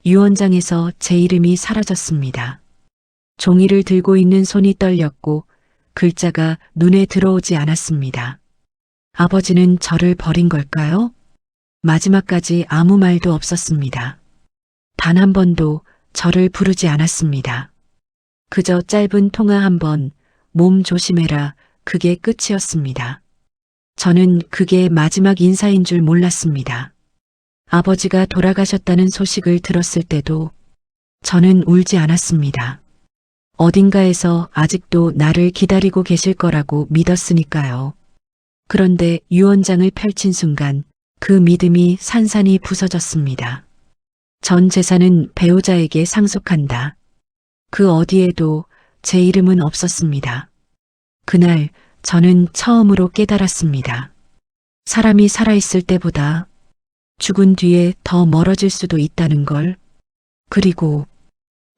유언장에서 제 이름이 사라졌습니다. 종이를 들고 있는 손이 떨렸고 글자가 눈에 들어오지 않았습니다. 아버지는 저를 버린 걸까요? 마지막까지 아무 말도 없었습니다. 단 한 번도 저를 부르지 않았습니다. 그저 짧은 통화 한 번, 몸 조심해라, 그게 끝이었습니다. 저는 그게 마지막 인사인 줄 몰랐습니다. 아버지가 돌아가셨다는 소식을 들었을 때도 저는 울지 않았습니다. 어딘가에서 아직도 나를 기다리고 계실 거라고 믿었으니까요. 그런데 유언장을 펼친 순간 그 믿음이 산산이 부서졌습니다. 전 재산은 배우자에게 상속한다. 그 어디에도 제 이름은 없었습니다. 그날 저는 처음으로 깨달았습니다. 사람이 살아있을 때보다 죽은 뒤에 더 멀어질 수도 있다는 걸. 그리고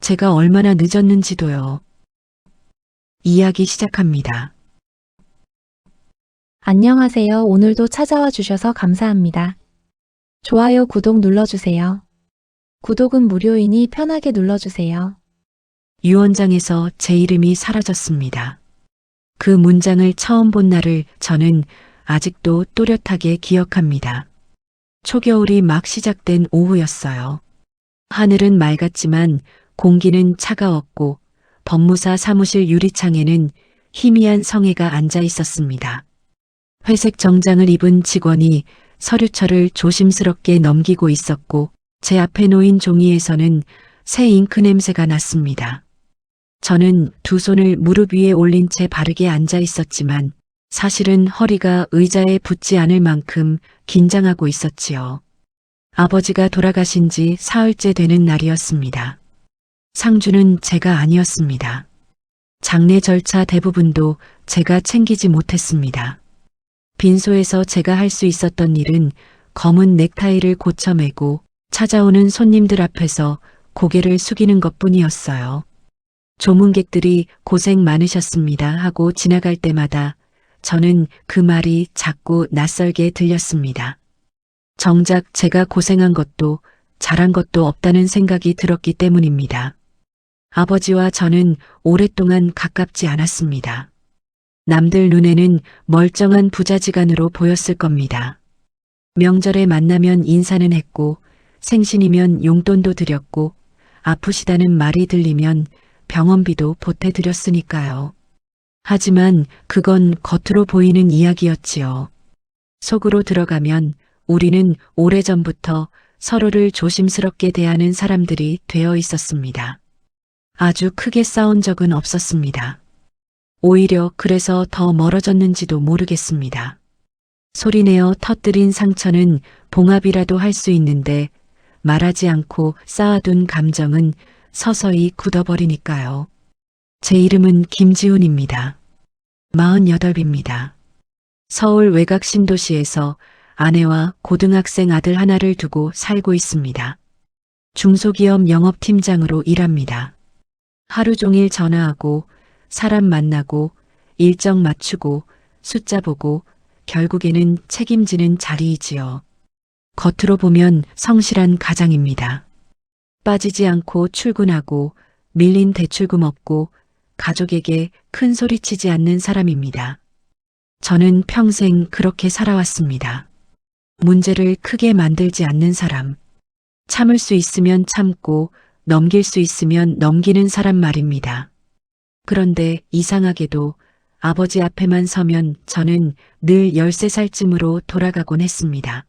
제가 얼마나 늦었는지도요. 이야기 시작합니다. 안녕하세요. 오늘도 찾아와 주셔서 감사합니다. 좋아요, 구독 눌러주세요. 구독은 무료이니 편하게 눌러주세요. 유언장에서 제 이름이 사라졌습니다. 그 문장을 처음 본 날을 저는 아직도 또렷하게 기억합니다. 초겨울이 막 시작된 오후였어요. 하늘은 맑았지만 공기는 차가웠고 법무사 사무실 유리창에는 희미한 성애가 앉아 있었습니다. 회색 정장을 입은 직원이 서류철을 조심스럽게 넘기고 있었고 제 앞에 놓인 종이에서는 새 잉크 냄새가 났습니다. 저는 두 손을 무릎 위에 올린 채 바르게 앉아 있었지만 사실은 허리가 의자에 붙지 않을 만큼 긴장하고 있었지요. 아버지가 돌아가신 지 사흘째 되는 날이었습니다. 상주는 제가 아니었습니다. 장례 절차 대부분도 제가 챙기지 못했습니다. 빈소에서 제가 할 수 있었던 일은 검은 넥타이를 고쳐매고 찾아오는 손님들 앞에서 고개를 숙이는 것뿐이었어요. 조문객들이 고생 많으셨습니다 하고 지나갈 때마다 저는 그 말이 자꾸 낯설게 들렸습니다. 정작 제가 고생한 것도 잘한 것도 없다는 생각이 들었기 때문입니다. 아버지와 저는 오랫동안 가깝지 않았습니다. 남들 눈에는 멀쩡한 부자지간으로 보였을 겁니다. 명절에 만나면 인사는 했고 생신이면 용돈도 드렸고 아프시다는 말이 들리면 병원비도 보태드렸으니까요. 하지만 그건 겉으로 보이는 이야기였지요. 속으로 들어가면 우리는 오래전부터 서로를 조심스럽게 대하는 사람들이 되어 있었습니다. 아주 크게 싸운 적은 없었습니다. 오히려 그래서 더 멀어졌는지도 모르겠습니다. 소리내어 터뜨린 상처는 봉합이라도 할 수 있는데 말하지 않고 쌓아둔 감정은 서서히 굳어버리니까요. 제 이름은 김지훈입니다. 48입니다. 서울 외곽 신도시에서 아내와 고등학생 아들 하나를 두고 살고 있습니다. 중소기업 영업팀장으로 일합니다. 하루 종일 전화하고 사람 만나고 일정 맞추고 숫자 보고 결국에는 책임지는 자리이지요. 겉으로 보면 성실한 가장입니다. 빠지지 않고 출근하고 밀린 대출금 없고 가족에게 큰 소리치지 않는 사람입니다. 저는 평생 그렇게 살아왔습니다. 문제를 크게 만들지 않는 사람. 참을 수 있으면 참고 넘길 수 있으면 넘기는 사람 말입니다. 그런데 이상하게도 아버지 앞에만 서면 저는 늘 13살쯤으로 돌아가곤 했습니다.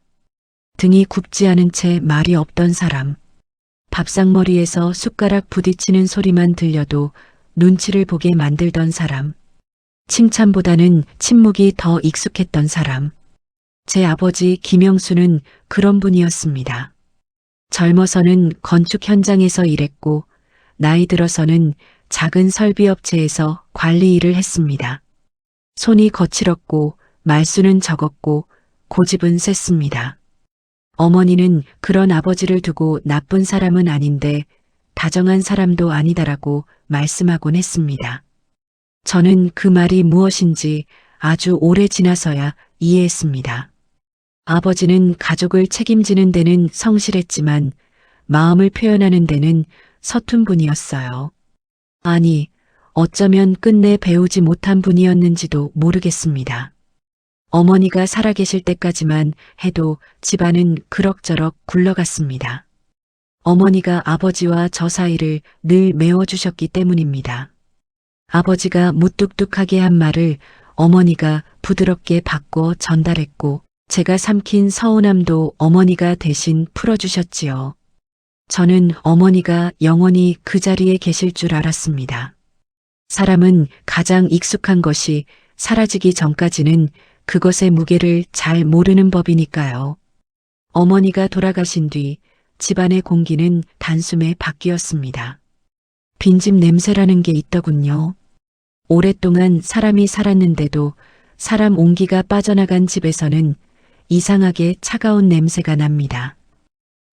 등이 굽지 않은 채 말이 없던 사람. 밥상머리에서 숟가락 부딪히는 소리만 들려도 눈치를 보게 만들던 사람. 칭찬보다는 침묵이 더 익숙했던 사람. 제 아버지 김영수는 그런 분이었습니다. 젊어서는 건축 현장에서 일했고 나이 들어서는 작은 설비업체에서 관리 일을 했습니다. 손이 거칠었고 말수는 적었고 고집은 셌습니다. 어머니는 그런 아버지를 두고 나쁜 사람은 아닌데 다정한 사람도 아니다라고 말씀하곤 했습니다. 저는 그 말이 무엇인지 아주 오래 지나서야 이해했습니다. 아버지는 가족을 책임지는 데는 성실했지만 마음을 표현하는 데는 서툰 분이었어요. 아니, 어쩌면 끝내 배우지 못한 분이었는지도 모르겠습니다. 어머니가 살아계실 때까지만 해도 집안은 그럭저럭 굴러갔습니다. 어머니가 아버지와 저 사이를 늘 메워주셨기 때문입니다. 아버지가 무뚝뚝하게 한 말을 어머니가 부드럽게 바꿔 전달했고 제가 삼킨 서운함도 어머니가 대신 풀어주셨지요. 저는 어머니가 영원히 그 자리에 계실 줄 알았습니다. 사람은 가장 익숙한 것이 사라지기 전까지는 그것의 무게를 잘 모르는 법이니까요. 어머니가 돌아가신 뒤 집안의 공기는 단숨에 바뀌었습니다. 빈집 냄새라는 게 있더군요. 오랫동안 사람이 살았는데도 사람 온기가 빠져나간 집에서는 이상하게 차가운 냄새가 납니다.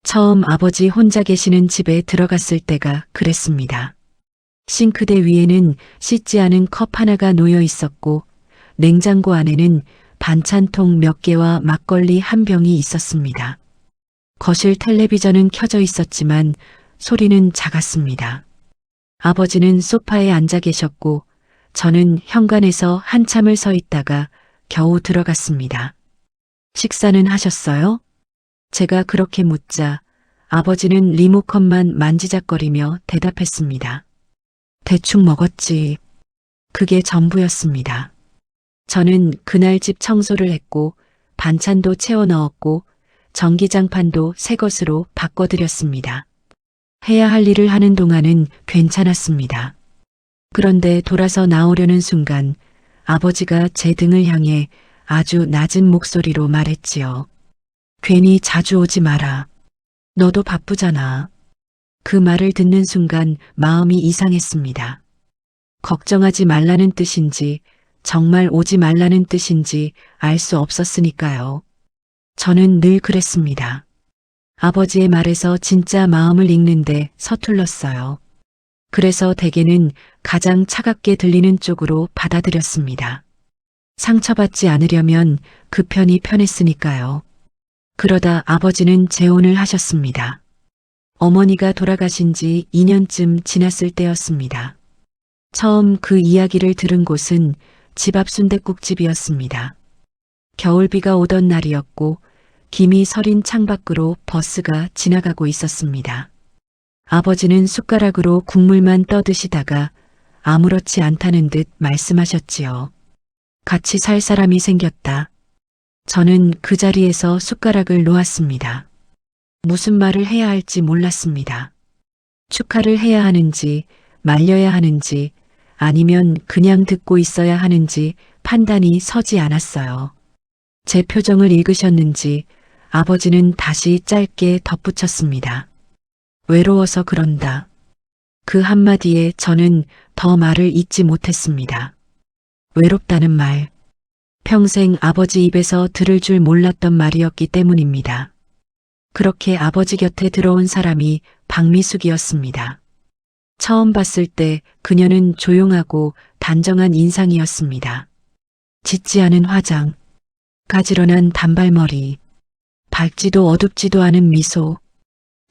처음 아버지 혼자 계시는 집에 들어갔을 때가 그랬습니다. 싱크대 위에는 씻지 않은 컵 하나가 놓여 있었고 냉장고 안에는 반찬통 몇 개와 막걸리 한 병이 있었습니다. 거실 텔레비전은 켜져 있었지만 소리는 작았습니다. 아버지는 소파에 앉아 계셨고 저는 현관에서 한참을 서 있다가 겨우 들어갔습니다. 식사는 하셨어요? 제가 그렇게 묻자 아버지는 리모컨만 만지작거리며 대답했습니다. 대충 먹었지. 그게 전부였습니다. 저는 그날 집 청소를 했고 반찬도 채워 넣었고 전기장판도 새 것으로 바꿔드렸습니다. 해야 할 일을 하는 동안은 괜찮았습니다. 그런데 돌아서 나오려는 순간 아버지가 제 등을 향해 아주 낮은 목소리로 말했지요. 괜히 자주 오지 마라. 너도 바쁘잖아. 그 말을 듣는 순간 마음이 이상했습니다. 걱정하지 말라는 뜻인지 정말 오지 말라는 뜻인지 알 수 없었으니까요. 저는 늘 그랬습니다. 아버지의 말에서 진짜 마음을 읽는데 서툴렀어요. 그래서 대개는 가장 차갑게 들리는 쪽으로 받아들였습니다. 상처받지 않으려면 그 편이 편했으니까요. 그러다 아버지는 재혼을 하셨습니다. 어머니가 돌아가신 지 2년쯤 지났을 때였습니다. 처음 그 이야기를 들은 곳은 집 앞 순댓국집이었습니다. 겨울비가 오던 날이었고 김이 서린 창밖으로 버스가 지나가고 있었습니다. 아버지는 숟가락으로 국물만 떠드시다가 아무렇지 않다는 듯 말씀하셨지요. 같이 살 사람이 생겼다. 저는 그 자리에서 숟가락을 놓았습니다. 무슨 말을 해야 할지 몰랐습니다. 축하를 해야 하는지 말려야 하는지 아니면 그냥 듣고 있어야 하는지 판단이 서지 않았어요. 제 표정을 읽으셨는지 아버지는 다시 짧게 덧붙였습니다. 외로워서 그런다. 그 한마디에 저는 더 말을 잇지 못했습니다. 외롭다는 말. 평생 아버지 입에서 들을 줄 몰랐던 말이었기 때문입니다. 그렇게 아버지 곁에 들어온 사람이 박미숙이었습니다. 처음 봤을 때 그녀는 조용하고 단정한 인상이었습니다. 짙지 않은 화장, 가지런한 단발머리, 밝지도 어둡지도 않은 미소,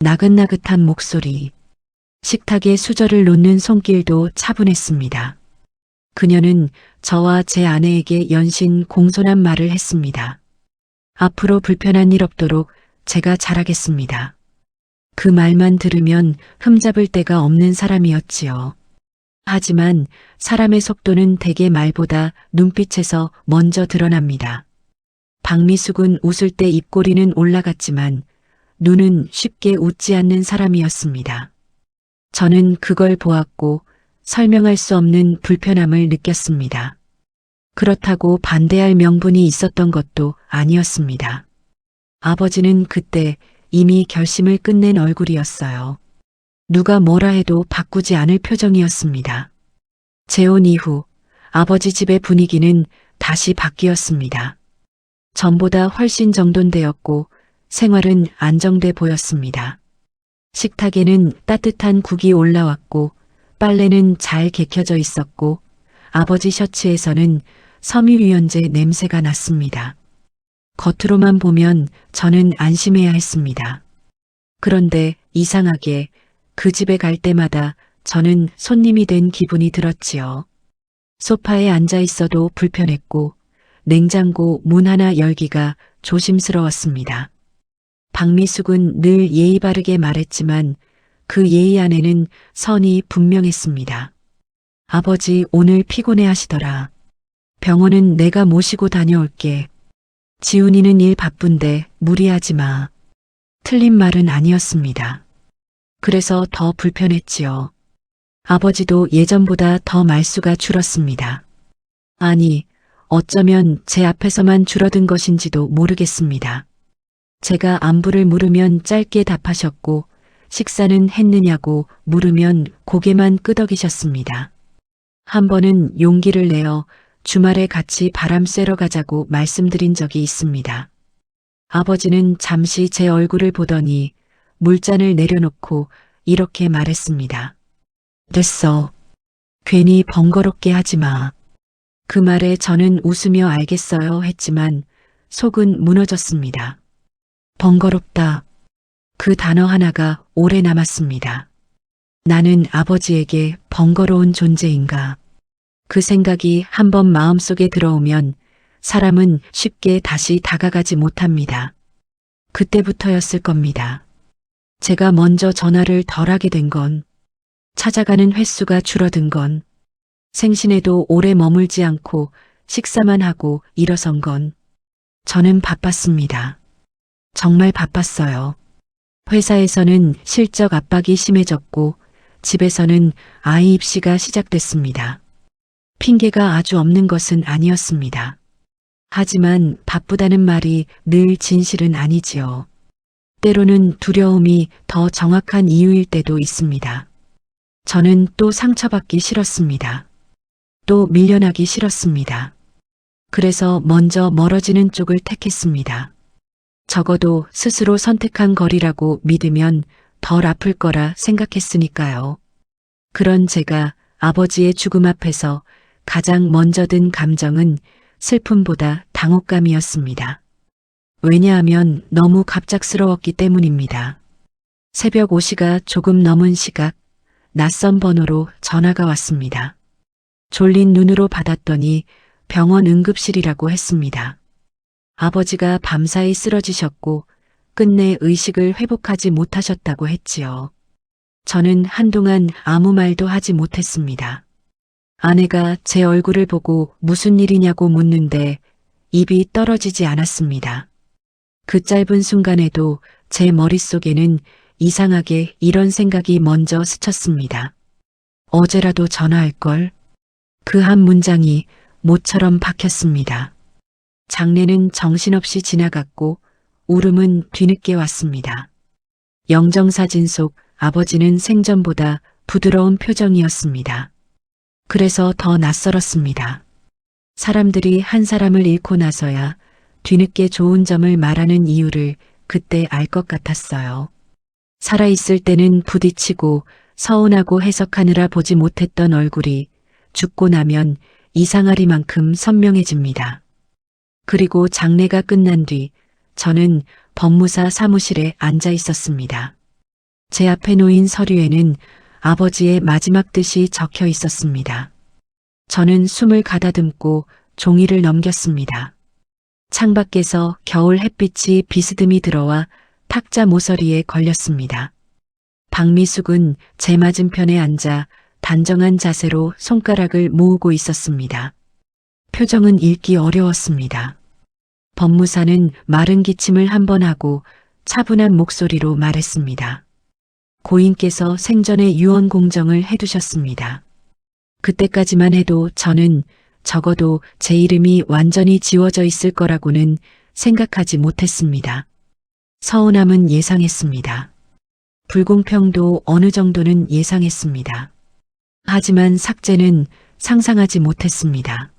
나긋나긋한 목소리, 식탁에 수저를 놓는 손길도 차분했습니다. 그녀는 저와 제 아내에게 연신 공손한 말을 했습니다. 앞으로 불편한 일 없도록 제가 잘하겠습니다. 그 말만 들으면 흠잡을 데가 없는 사람이었지요. 하지만 사람의 속도는 대개 말보다 눈빛에서 먼저 드러납니다. 박미숙은 웃을 때 입꼬리는 올라갔지만 눈은 쉽게 웃지 않는 사람이었습니다. 저는 그걸 보았고 설명할 수 없는 불편함을 느꼈습니다. 그렇다고 반대할 명분이 있었던 것도 아니었습니다. 아버지는 그때 이미 결심을 끝낸 얼굴이었어요. 누가 뭐라 해도 바꾸지 않을 표정이었습니다. 재혼 이후 아버지 집의 분위기는 다시 바뀌었습니다. 전보다 훨씬 정돈되었고 생활은 안정돼 보였습니다. 식탁에는 따뜻한 국이 올라왔고 빨래는 잘 개켜져 있었고 아버지 셔츠에서는 섬유유연제 냄새가 났습니다. 겉으로만 보면 저는 안심해야 했습니다. 그런데 이상하게 그 집에 갈 때마다 저는 손님이 된 기분이 들었지요. 소파에 앉아 있어도 불편했고 냉장고 문 하나 열기가 조심스러웠습니다. 박미숙은 늘 예의 바르게 말했지만 그 예의 안에는 선이 분명했습니다. 아버지 오늘 피곤해 하시더라. 병원은 내가 모시고 다녀올게. 지훈이는 일 바쁜데 무리하지 마. 틀린 말은 아니었습니다. 그래서 더 불편했지요. 아버지도 예전보다 더 말수가 줄었습니다. 아니, 어쩌면 제 앞에서만 줄어든 것인지도 모르겠습니다. 제가 안부를 물으면 짧게 답하셨고, 식사는 했느냐고 물으면 고개만 끄덕이셨습니다. 한 번은 용기를 내어 주말에 같이 바람 쐬러 가자고 말씀드린 적이 있습니다. 아버지는 잠시 제 얼굴을 보더니 물잔을 내려놓고 이렇게 말했습니다. 됐어. 괜히 번거롭게 하지 마. 그 말에 저는 웃으며 알겠어요 했지만 속은 무너졌습니다. 번거롭다. 그 단어 하나가 오래 남았습니다. 나는 아버지에게 번거로운 존재인가. 그 생각이 한번 마음속에 들어오면 사람은 쉽게 다시 다가가지 못합니다. 그때부터였을 겁니다. 제가 먼저 전화를 덜 하게 된 건, 찾아가는 횟수가 줄어든 건, 생신에도 오래 머물지 않고 식사만 하고 일어선 건, 저는 바빴습니다. 정말 바빴어요. 회사에서는 실적 압박이 심해졌고 집에서는 아이 입시가 시작됐습니다. 핑계가 아주 없는 것은 아니었습니다. 하지만 바쁘다는 말이 늘 진실은 아니지요. 때로는 두려움이 더 정확한 이유일 때도 있습니다. 저는 또 상처받기 싫었습니다. 또 밀려나기 싫었습니다. 그래서 먼저 멀어지는 쪽을 택했습니다. 적어도 스스로 선택한 거리라고 믿으면 덜 아플 거라 생각했으니까요. 그런 제가 아버지의 죽음 앞에서 가장 먼저 든 감정은 슬픔보다 당혹감이었습니다. 왜냐하면 너무 갑작스러웠기 때문입니다. 새벽 5시가 조금 넘은 시각, 낯선 번호로 전화가 왔습니다. 졸린 눈으로 받았더니 병원 응급실이라고 했습니다. 아버지가 밤사이 쓰러지셨고 끝내 의식을 회복하지 못하셨다고 했지요. 저는 한동안 아무 말도 하지 못했습니다. 아내가 제 얼굴을 보고 무슨 일이냐고 묻는데 입이 떨어지지 않았습니다. 그 짧은 순간에도 제 머릿속에는 이상하게 이런 생각이 먼저 스쳤습니다. 어제라도 전화할걸? 그 한 문장이 모처럼 박혔습니다. 장례는 정신없이 지나갔고 울음은 뒤늦게 왔습니다. 영정사진 속 아버지는 생전보다 부드러운 표정이었습니다. 그래서 더 낯설었습니다. 사람들이 한 사람을 잃고 나서야 뒤늦게 좋은 점을 말하는 이유를 그때 알 것 같았어요. 살아있을 때는 부딪히고 서운하고 해석하느라 보지 못했던 얼굴이 죽고 나면 이상하리만큼 선명해집니다. 그리고 장례가 끝난 뒤 저는 법무사 사무실에 앉아 있었습니다. 제 앞에 놓인 서류에는 아버지의 마지막 뜻이 적혀 있었습니다. 저는 숨을 가다듬고 종이를 넘겼습니다. 창밖에서 겨울 햇빛이 비스듬히 들어와 탁자 모서리에 걸렸습니다. 박미숙은 제 맞은편에 앉아 단정한 자세로 손가락을 모으고 있었습니다. 표정은 읽기 어려웠습니다. 법무사는 마른 기침을 한 번 하고 차분한 목소리로 말했습니다. 고인께서 생전에 유언 공정을 해두셨습니다. 그때까지만 해도 저는 적어도 제 이름이 완전히 지워져 있을 거라고는 생각하지 못했습니다. 서운함은 예상했습니다. 불공평도 어느 정도는 예상했습니다. 하지만 삭제는 상상하지 못했습니다.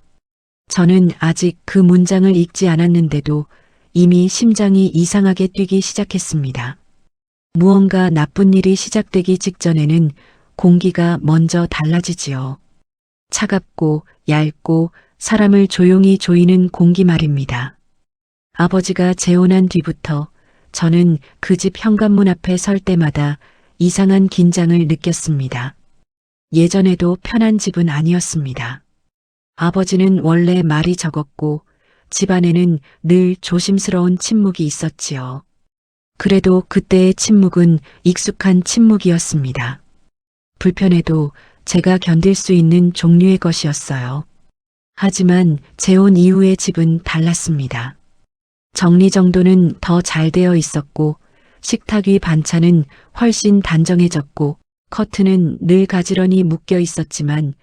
저는 아직 그 문장을 읽지 않았는데도 이미 심장이 이상하게 뛰기 시작했습니다. 무언가 나쁜 일이 시작되기 직전에는 공기가 먼저 달라지지요. 차갑고 얇고 사람을 조용히 조이는 공기 말입니다. 아버지가 재혼한 뒤부터 저는 그 집 현관문 앞에 설 때마다 이상한 긴장을 느꼈습니다. 예전에도 편한 집은 아니었습니다. 아버지는 원래 말이 적었고 집안에는 늘 조심스러운 침묵이 있었지요. 그래도 그때의 침묵은 익숙한 침묵이었습니다. 불편해도 제가 견딜 수 있는 종류의 것이었어요. 하지만 재혼 이후의 집은 달랐습니다. 정리정돈은 더 잘 되어 있었고 식탁 위 반찬은 훨씬 단정해졌고 커튼은 늘 가지런히 묶여 있었지만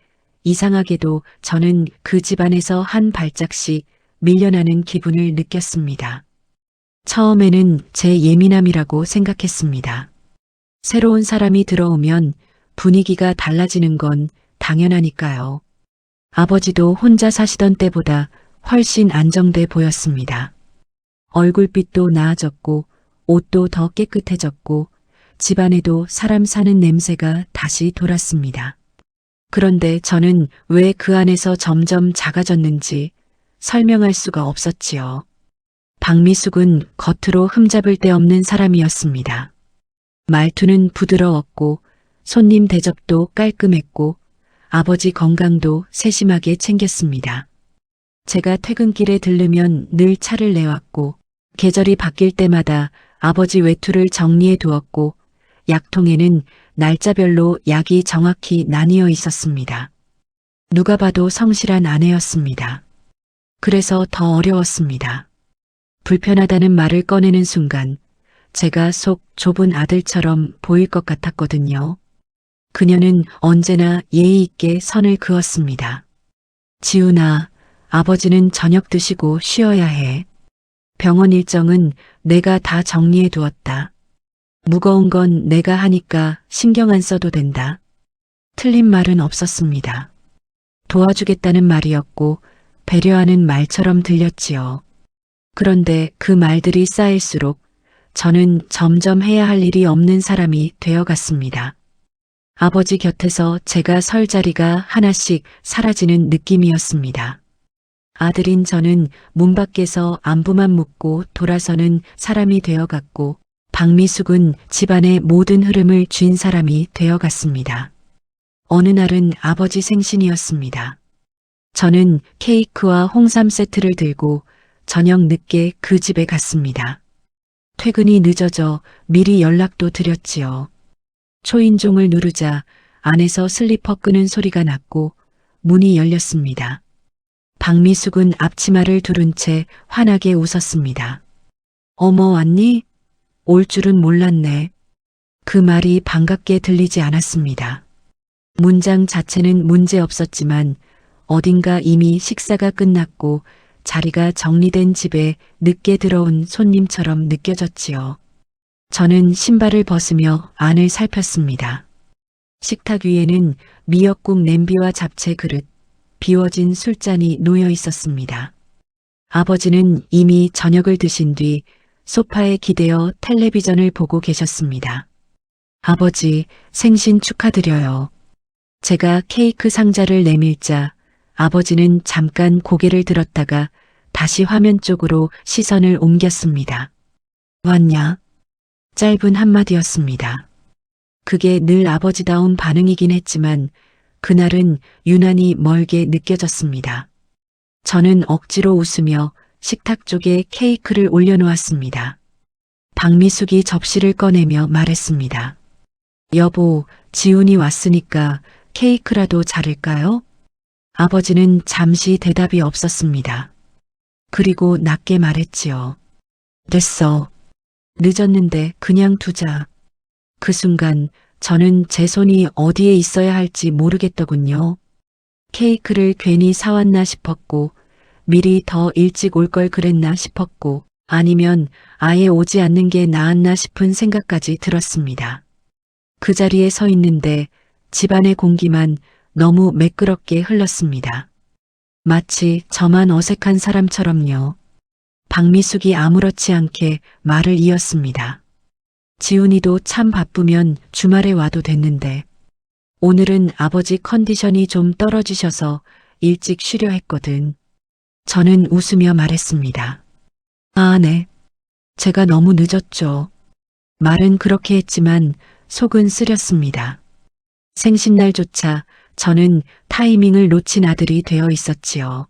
이상하게도 저는 그 집안에서 한 발짝씩 밀려나는 기분을 느꼈습니다. 처음에는 제 예민함이라고 생각했습니다. 새로운 사람이 들어오면 분위기가 달라지는 건 당연하니까요. 아버지도 혼자 사시던 때보다 훨씬 안정돼 보였습니다. 얼굴빛도 나아졌고 옷도 더 깨끗해졌고 집안에도 사람 사는 냄새가 다시 돌았습니다. 그런데 저는 왜 그 안에서 점점 작아졌는지 설명할 수가 없었지요. 박미숙은 겉으로 흠잡을 데 없는 사람이었습니다. 말투는 부드러웠고 손님 대접도 깔끔했고 아버지 건강도 세심하게 챙겼습니다. 제가 퇴근길에 들르면 늘 차를 내왔고 계절이 바뀔 때마다 아버지 외투를 정리해 두었고 약통에는 날짜별로 약이 정확히 나뉘어 있었습니다. 누가 봐도 성실한 아내였습니다. 그래서 더 어려웠습니다. 불편하다는 말을 꺼내는 순간 제가 속 좁은 아들처럼 보일 것 같았거든요. 그녀는 언제나 예의 있게 선을 그었습니다. 지훈아, 아버지는 저녁 드시고 쉬어야 해. 병원 일정은 내가 다 정리해 두었다. 무거운 건 내가 하니까 신경 안 써도 된다. 틀린 말은 없었습니다. 도와주겠다는 말이었고 배려하는 말처럼 들렸지요. 그런데 그 말들이 쌓일수록 저는 점점 해야 할 일이 없는 사람이 되어갔습니다. 아버지 곁에서 제가 설 자리가 하나씩 사라지는 느낌이었습니다. 아들인 저는 문 밖에서 안부만 묻고 돌아서는 사람이 되어갔고 박미숙은 집안의 모든 흐름을 쥔 사람이 되어갔습니다. 어느 날은 아버지 생신이었습니다. 저는 케이크와 홍삼 세트를 들고 저녁 늦게 그 집에 갔습니다. 퇴근이 늦어져 미리 연락도 드렸지요. 초인종을 누르자 안에서 슬리퍼 끄는 소리가 났고 문이 열렸습니다. 박미숙은 앞치마를 두른 채 환하게 웃었습니다. 어머 왔니? 올 줄은 몰랐네. 그 말이 반갑게 들리지 않았습니다. 문장 자체는 문제 없었지만 어딘가 이미 식사가 끝났고 자리가 정리된 집에 늦게 들어온 손님처럼 느껴졌지요. 저는 신발을 벗으며 안을 살폈습니다. 식탁 위에는 미역국 냄비와 잡채 그릇, 비워진 술잔이 놓여 있었습니다. 아버지는 이미 저녁을 드신 뒤 소파에 기대어 텔레비전을 보고 계셨습니다. 아버지, 생신 축하드려요. 제가 케이크 상자를 내밀자 아버지는 잠깐 고개를 들었다가 다시 화면 쪽으로 시선을 옮겼습니다. 왔냐? 짧은 한마디였습니다. 그게 늘 아버지다운 반응이긴 했지만 그날은 유난히 멀게 느껴졌습니다. 저는 억지로 웃으며 식탁 쪽에 케이크를 올려놓았습니다. 박미숙이 접시를 꺼내며 말했습니다. 여보, 지훈이 왔으니까 케이크라도 자를까요? 아버지는 잠시 대답이 없었습니다. 그리고 낮게 말했지요. 됐어. 늦었는데 그냥 두자. 그 순간 저는 제 손이 어디에 있어야 할지 모르겠더군요. 케이크를 괜히 사왔나 싶었고 미리 더 일찍 올 걸 그랬나 싶었고 아니면 아예 오지 않는 게 나았나 싶은 생각까지 들었습니다. 그 자리에 서 있는데 집안의 공기만 너무 매끄럽게 흘렀습니다. 마치 저만 어색한 사람처럼요. 박미숙이 아무렇지 않게 말을 이었습니다. 지훈이도 참 바쁘면 주말에 와도 됐는데 오늘은 아버지 컨디션이 좀 떨어지셔서 일찍 쉬려 했거든. 저는 웃으며 말했습니다. 아, 네. 제가 너무 늦었죠. 말은 그렇게 했지만 속은 쓰렸습니다. 생신날조차 저는 타이밍을 놓친 아들이 되어 있었지요.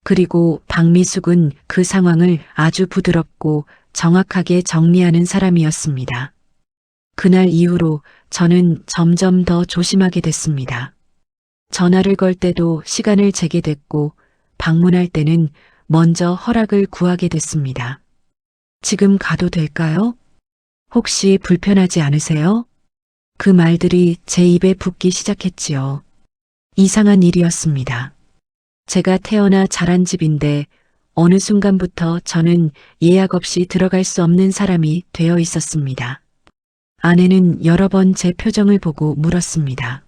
그리고 박미숙은 그 상황을 아주 부드럽고 정확하게 정리하는 사람이었습니다. 그날 이후로 저는 점점 더 조심하게 됐습니다. 전화를 걸 때도 시간을 재게 됐고 방문할 때는 먼저 허락을 구하게 됐습니다. 지금 가도 될까요? 혹시 불편하지 않으세요? 그 말들이 제 입에 붙기 시작했지요. 이상한 일이었습니다. 제가 태어나 자란 집인데 어느 순간부터 저는 예약 없이 들어갈 수 없는 사람이 되어 있었습니다. 아내는 여러 번 제 표정을 보고 물었습니다.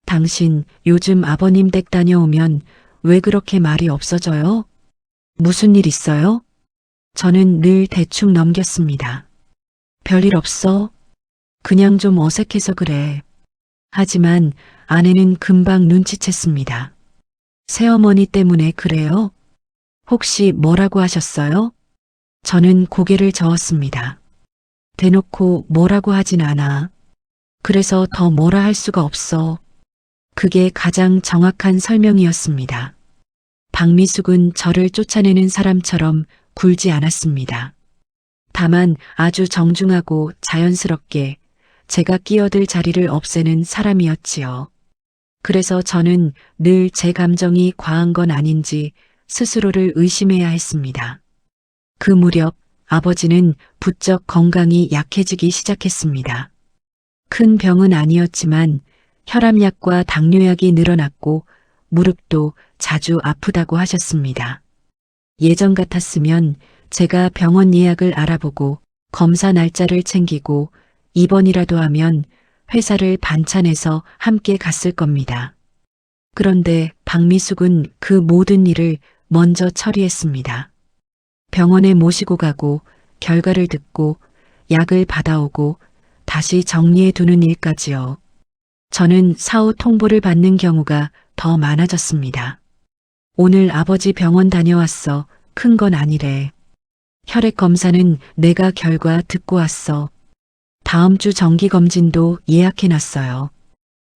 당신 요즘 아버님 댁 다녀오면 왜 그렇게 말이 없어져요? 무슨 일 있어요? 저는 늘 대충 넘겼습니다. 별일 없어. 그냥 좀 어색해서 그래. 하지만 아내는 금방 눈치챘습니다. 새어머니 때문에 그래요? 혹시 뭐라고 하셨어요? 저는 고개를 저었습니다. 대놓고 뭐라고 하진 않아. 그래서 더 뭐라 할 수가 없어. 그게 가장 정확한 설명이었습니다. 박미숙은 저를 쫓아내는 사람처럼 굴지 않았습니다. 다만 아주 정중하고 자연스럽게 제가 끼어들 자리를 없애는 사람이었지요. 그래서 저는 늘 제 감정이 과한 건 아닌지 스스로를 의심해야 했습니다. 그 무렵 아버지는 부쩍 건강이 약해지기 시작했습니다. 큰 병은 아니었지만 혈압약과 당뇨약이 늘어났고 무릎도 자주 아프다고 하셨습니다. 예전 같았으면 제가 병원 예약을 알아보고 검사 날짜를 챙기고 입원이라도 하면 회사를 반찬해서 함께 갔을 겁니다. 그런데 박미숙은 그 모든 일을 먼저 처리했습니다. 병원에 모시고 가고 결과를 듣고 약을 받아오고 다시 정리해 두는 일까지요. 저는 사후 통보를 받는 경우가 더 많아졌습니다. 오늘 아버지 병원 다녀왔어. 큰 건 아니래. 혈액 검사는 내가 결과 듣고 왔어. 다음 주 정기검진도 예약해놨어요.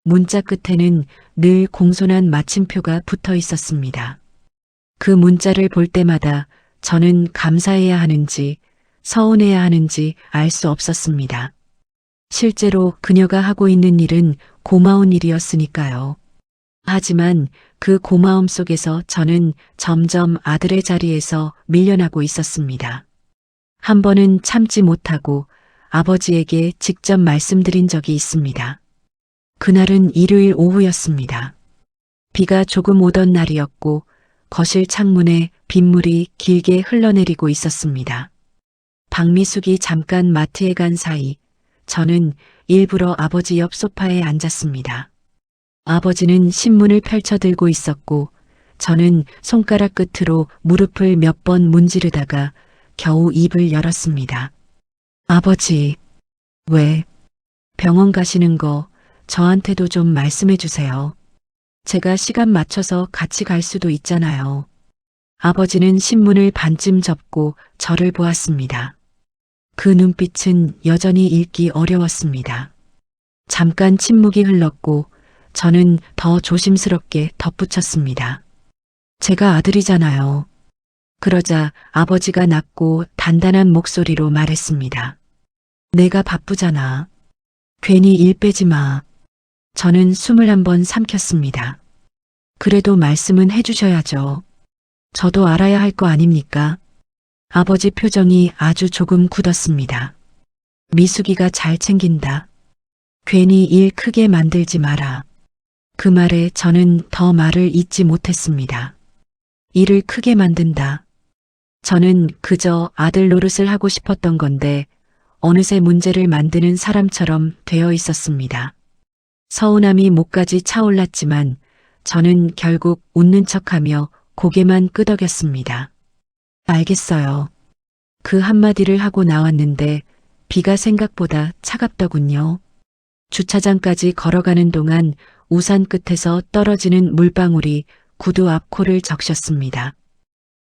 문자 끝에는 늘 공손한 마침표가 붙어 있었습니다. 그 문자를 볼 때마다 저는 감사해야 하는지 서운해야 하는지 알 수 없었습니다. 실제로 그녀가 하고 있는 일은 고마운 일이었으니까요. 하지만 그 고마움 속에서 저는 점점 아들의 자리에서 밀려나고 있었습니다. 한 번은 참지 못하고 아버지에게 직접 말씀드린 적이 있습니다. 그날은 일요일 오후였습니다. 비가 조금 오던 날이었고 거실 창문에 빗물이 길게 흘러내리고 있었습니다. 박미숙이 잠깐 마트에 간 사이 저는 일부러 아버지 옆 소파에 앉았습니다. 아버지는 신문을 펼쳐 들고 있었고 저는 손가락 끝으로 무릎을 몇 번 문지르다가 겨우 입을 열었습니다. 아버지, 왜? 병원 가시는 거 저한테도 좀 말씀해 주세요. 제가 시간 맞춰서 같이 갈 수도 있잖아요. 아버지는 신문을 반쯤 접고 저를 보았습니다. 그 눈빛은 여전히 읽기 어려웠습니다. 잠깐 침묵이 흘렀고 저는 더 조심스럽게 덧붙였습니다. 제가 아들이잖아요. 그러자 아버지가 낮고 단단한 목소리로 말했습니다. 내가 바쁘잖아. 괜히 일 빼지 마. 저는 숨을 한번 삼켰습니다. 그래도 말씀은 해주셔야죠. 저도 알아야 할 거 아닙니까? 아버지 표정이 아주 조금 굳었습니다. 미숙이가 잘 챙긴다. 괜히 일 크게 만들지 마라. 그 말에 저는 더 말을 잇지 못했습니다. 일을 크게 만든다. 저는 그저 아들 노릇을 하고 싶었던 건데 어느새 문제를 만드는 사람처럼 되어 있었습니다. 서운함이 목까지 차올랐지만 저는 결국 웃는 척하며 고개만 끄덕였습니다. 알겠어요. 그 한마디를 하고 나왔는데 비가 생각보다 차갑더군요. 주차장까지 걸어가는 동안 우산 끝에서 떨어지는 물방울이 구두 앞 코를 적셨습니다.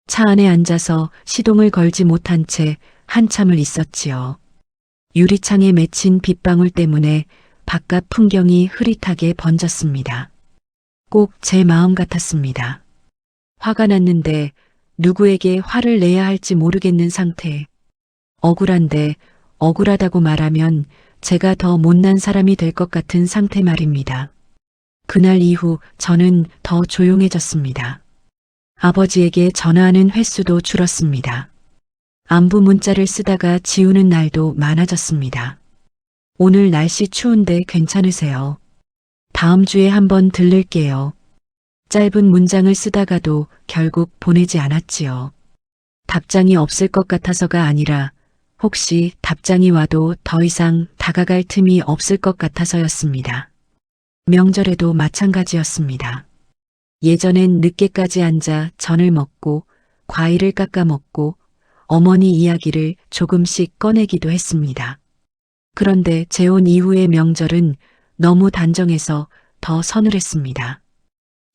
차 안에 앉아서 시동을 걸지 못한 채 한참을 있었지요. 유리창에 맺힌 빗방울 때문에 바깥 풍경이 흐릿하게 번졌습니다. 꼭 제 마음 같았습니다. 화가 났는데 누구에게 화를 내야 할지 모르겠는 상태. 억울한데 억울하다고 말하면 제가 더 못난 사람이 될 것 같은 상태 말입니다. 그날 이후 저는 더 조용해졌습니다. 아버지에게 전화하는 횟수도 줄었습니다. 안부 문자를 쓰다가 지우는 날도 많아졌습니다. 오늘 날씨 추운데 괜찮으세요? 다음 주에 한번 들를게요. 짧은 문장을 쓰다가도 결국 보내지 않았지요. 답장이 없을 것 같아서가 아니라 혹시 답장이 와도 더 이상 다가갈 틈이 없을 것 같아서였습니다. 명절에도 마찬가지였습니다. 예전엔 늦게까지 앉아 전을 먹고 과일을 깎아 먹고 어머니 이야기를 조금씩 꺼내기도 했습니다. 그런데 재혼 이후의 명절은 너무 단정해서 더 서늘했습니다.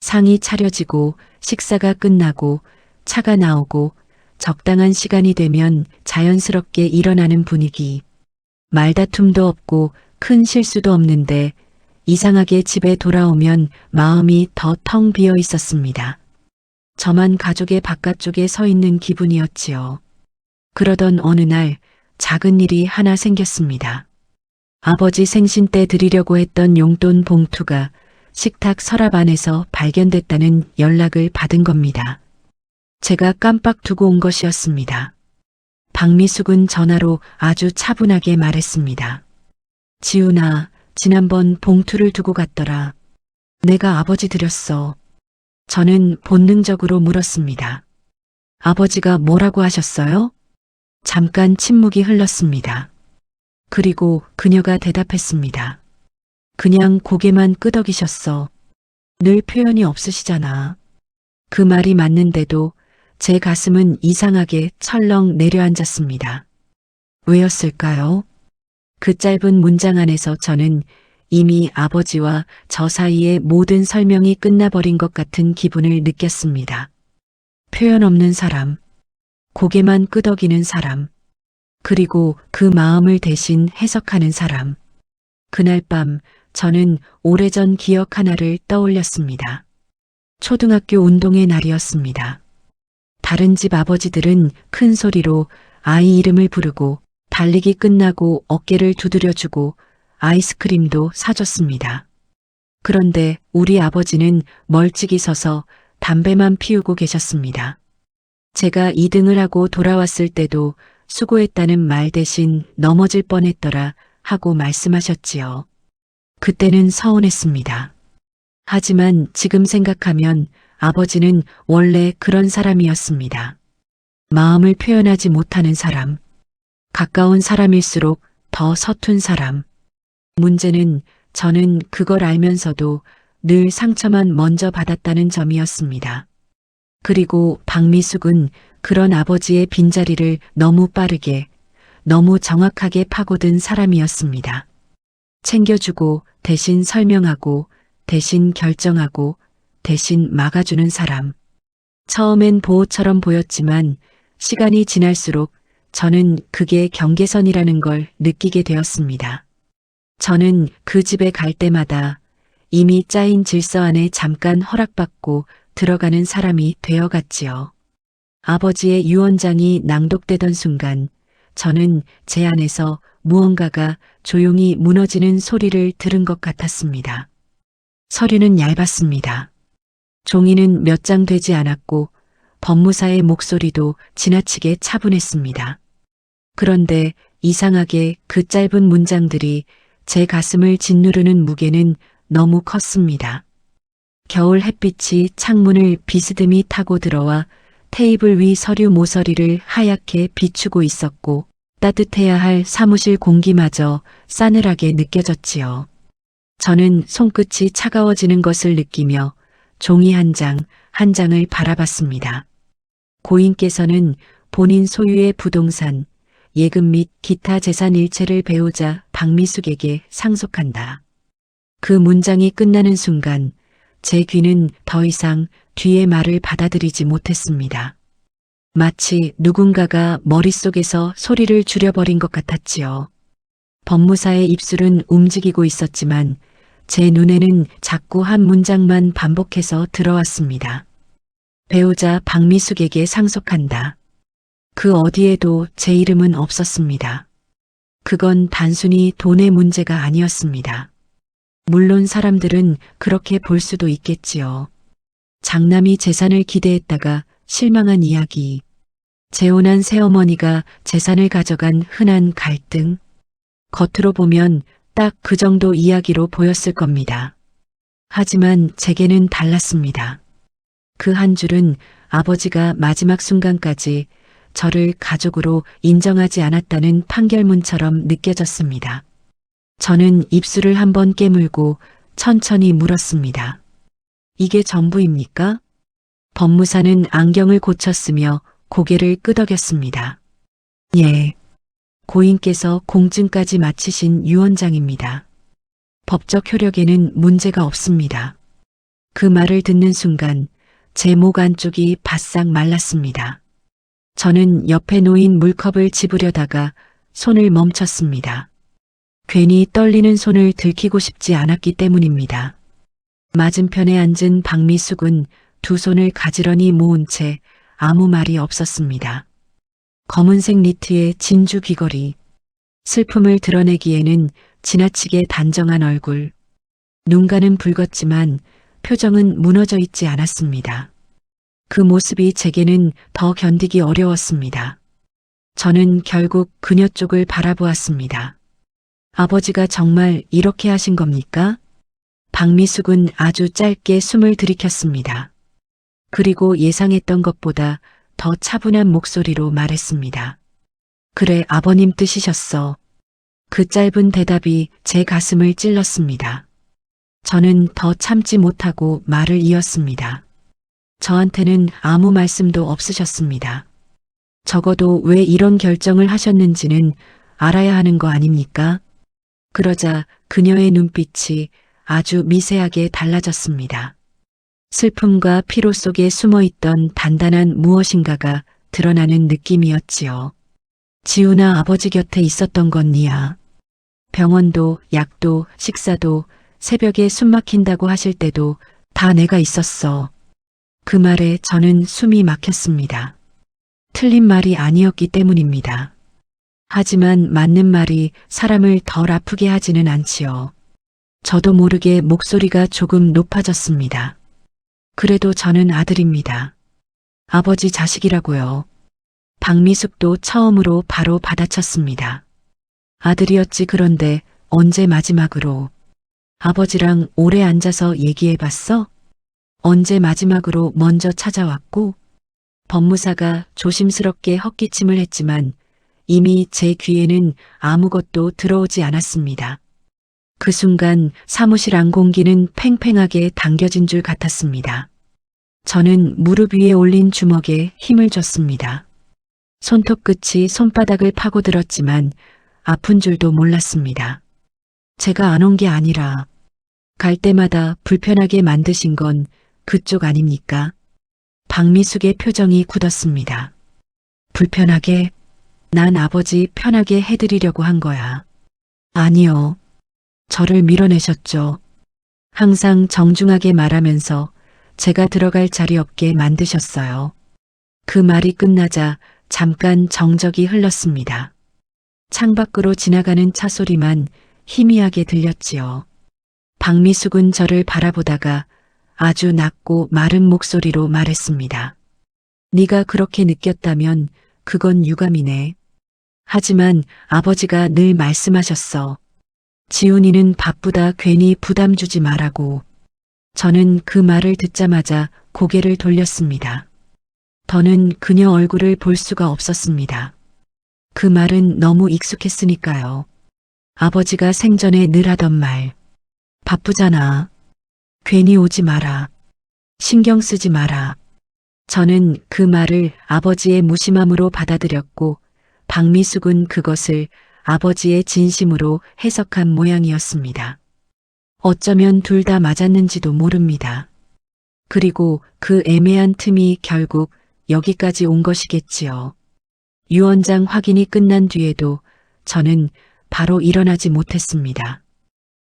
상이 차려지고 식사가 끝나고 차가 나오고 적당한 시간이 되면 자연스럽게 일어나는 분위기. 말다툼도 없고 큰 실수도 없는데 이상하게 집에 돌아오면 마음이 더 텅 비어 있었습니다. 저만 가족의 바깥쪽에 서 있는 기분이었지요. 그러던 어느 날 작은 일이 하나 생겼습니다. 아버지 생신 때 드리려고 했던 용돈 봉투가 식탁 서랍 안에서 발견됐다는 연락을 받은 겁니다. 제가 깜빡 두고 온 것이었습니다. 박미숙은 전화로 아주 차분하게 말했습니다. 지훈아, 지난번 봉투를 두고 갔더라. 내가 아버지 드렸어. 저는 본능적으로 물었습니다. 아버지가 뭐라고 하셨어요? 잠깐 침묵이 흘렀습니다. 그리고 그녀가 대답했습니다. 그냥 고개만 끄덕이셨어. 늘 표현이 없으시잖아. 그 말이 맞는데도 제 가슴은 이상하게 철렁 내려앉았습니다. 왜였을까요? 그 짧은 문장 안에서 저는 이미 아버지와 저 사이의 모든 설명이 끝나버린 것 같은 기분을 느꼈습니다. 표현 없는 사람, 고개만 끄덕이는 사람, 그리고 그 마음을 대신 해석하는 사람. 그날 밤 저는 오래전 기억 하나를 떠올렸습니다. 초등학교 운동의 날이었습니다. 다른 집 아버지들은 큰 소리로 아이 이름을 부르고 달리기 끝나고 어깨를 두드려주고 아이스크림도 사줬습니다. 그런데 우리 아버지는 멀찍이 서서 담배만 피우고 계셨습니다. 제가 2등을 하고 돌아왔을 때도 수고했다는 말 대신 넘어질 뻔했더라 하고 말씀하셨지요. 그때는 서운했습니다. 하지만 지금 생각하면 아버지는 원래 그런 사람이었습니다. 마음을 표현하지 못하는 사람, 가까운 사람일수록 더 서툰 사람. 문제는 저는 그걸 알면서도 늘 상처만 먼저 받았다는 점이었습니다. 그리고 박미숙은 그런 아버지의 빈자리를 너무 빠르게, 너무 정확하게 파고든 사람이었습니다. 챙겨주고, 대신 설명하고, 대신 결정하고, 대신 막아주는 사람. 처음엔 보호처럼 보였지만 시간이 지날수록 저는 그게 경계선이라는 걸 느끼게 되었습니다. 저는 그 집에 갈 때마다 이미 짜인 질서 안에 잠깐 허락받고 들어가는 사람이 되어갔지요. 아버지의 유언장이 낭독되던 순간 저는 제 안에서 무언가가 조용히 무너지는 소리를 들은 것 같았습니다. 서류는 얇았습니다. 종이는 몇 장 되지 않았고 법무사의 목소리도 지나치게 차분했습니다. 그런데 이상하게 그 짧은 문장들이 제 가슴을 짓누르는 무게는 너무 컸습니다. 겨울 햇빛이 창문을 비스듬히 타고 들어와 테이블 위 서류 모서리를 하얗게 비추고 있었고 따뜻해야 할 사무실 공기마저 싸늘하게 느껴졌지요. 저는 손끝이 차가워지는 것을 느끼며 종이 한 장, 한 장을 바라봤습니다. 고인께서는 본인 소유의 부동산, 예금 및 기타 재산 일체를 배우자 박미숙에게 상속한다. 그 문장이 끝나는 순간 제 귀는 더 이상 뒤의 말을 받아들이지 못했습니다. 마치 누군가가 머릿속에서 소리를 줄여버린 것 같았지요. 법무사의 입술은 움직이고 있었지만 제 눈에는 자꾸 한 문장만 반복해서 들어왔습니다. 배우자 박미숙에게 상속한다. 그 어디에도 제 이름은 없었습니다. 그건 단순히 돈의 문제가 아니었습니다. 물론 사람들은 그렇게 볼 수도 있겠지요. 장남이 재산을 기대했다가 실망한 이야기. 재혼한 새어머니가 재산을 가져간 흔한 갈등. 겉으로 보면 딱 그 정도 이야기로 보였을 겁니다. 하지만 제게는 달랐습니다. 그 한 줄은 아버지가 마지막 순간까지 저를 가족으로 인정하지 않았다는 판결문처럼 느껴졌습니다. 저는 입술을 한번 깨물고 천천히 물었습니다. 이게 전부입니까? 법무사는 안경을 고쳤으며 고개를 끄덕였습니다. 예. 고인께서 공증까지 마치신 유언장입니다. 법적 효력에는 문제가 없습니다. 그 말을 듣는 순간 제 목 안쪽이 바싹 말랐습니다. 저는 옆에 놓인 물컵을 집으려다가 손을 멈췄습니다. 괜히 떨리는 손을 들키고 싶지 않았기 때문입니다. 맞은편에 앉은 박미숙은 두 손을 가지런히 모은 채 아무 말이 없었습니다. 검은색 니트에 진주 귀걸이, 슬픔을 드러내기에는 지나치게 단정한 얼굴, 눈가는 붉었지만 표정은 무너져 있지 않았습니다. 그 모습이 제게는 더 견디기 어려웠습니다. 저는 결국 그녀 쪽을 바라보았습니다. 아버지가 정말 이렇게 하신 겁니까? 박미숙은 아주 짧게 숨을 들이켰습니다. 그리고 예상했던 것보다 더 차분한 목소리로 말했습니다. 그래, 아버님 뜻이셨어. 그 짧은 대답이 제 가슴을 찔렀습니다. 저는 더 참지 못하고 말을 이었습니다. 저한테는 아무 말씀도 없으셨습니다. 적어도 왜 이런 결정을 하셨는지는 알아야 하는 거 아닙니까? 그러자 그녀의 눈빛이 아주 미세하게 달라졌습니다. 슬픔과 피로 속에 숨어있던 단단한 무엇인가가 드러나는 느낌이었지요. 지우나 아버지 곁에 있었던 건 니야. 병원도, 약도, 식사도, 새벽에 숨 막힌다고 하실 때도 다 내가 있었어. 그 말에 저는 숨이 막혔습니다. 틀린 말이 아니었기 때문입니다. 하지만 맞는 말이 사람을 덜 아프게 하지는 않지요. 저도 모르게 목소리가 조금 높아졌습니다. 그래도 저는 아들입니다. 아버지 자식이라고요. 박미숙도 처음으로 바로 받아쳤습니다. 아들이었지. 그런데 언제 마지막으로? 아버지랑 오래 앉아서 얘기해봤어? 언제 마지막으로 먼저 찾아왔고? 법무사가 조심스럽게 헛기침을 했지만 이미 제 귀에는 아무것도 들어오지 않았습니다. 그 순간 사무실 안 공기는 팽팽하게 당겨진 줄 같았습니다. 저는 무릎 위에 올린 주먹에 힘을 줬습니다. 손톱 끝이 손바닥을 파고들었지만 아픈 줄도 몰랐습니다. 제가 안 온 게 아니라 갈 때마다 불편하게 만드신 건 그쪽 아닙니까? 박미숙의 표정이 굳었습니다. 불편하게? 난 아버지 편하게 해드리려고 한 거야. 아니요. 저를 밀어내셨죠. 항상 정중하게 말하면서 제가 들어갈 자리 없게 만드셨어요. 그 말이 끝나자 잠깐 정적이 흘렀습니다. 창밖으로 지나가는 차 소리만 희미하게 들렸지요. 박미숙은 저를 바라보다가 아주 낮고 마른 목소리로 말했습니다. 네가 그렇게 느꼈다면 그건 유감이네. 하지만 아버지가 늘 말씀하셨어. 지훈이는 바쁘다 괜히 부담 주지 말라고. 저는 그 말을 듣자마자 고개를 돌렸습니다. 더는 그녀 얼굴을 볼 수가 없었습니다. 그 말은 너무 익숙했으니까요. 아버지가 생전에 늘 하던 말. 바쁘잖아. 괜히 오지 마라. 신경 쓰지 마라. 저는 그 말을 아버지의 무심함으로 받아들였고 박미숙은 그것을 아버지의 진심으로 해석한 모양이었습니다. 어쩌면 둘 다 맞았는지도 모릅니다. 그리고 그 애매한 틈이 결국 여기까지 온 것이겠지요. 유언장 확인이 끝난 뒤에도 저는 바로 일어나지 못했습니다.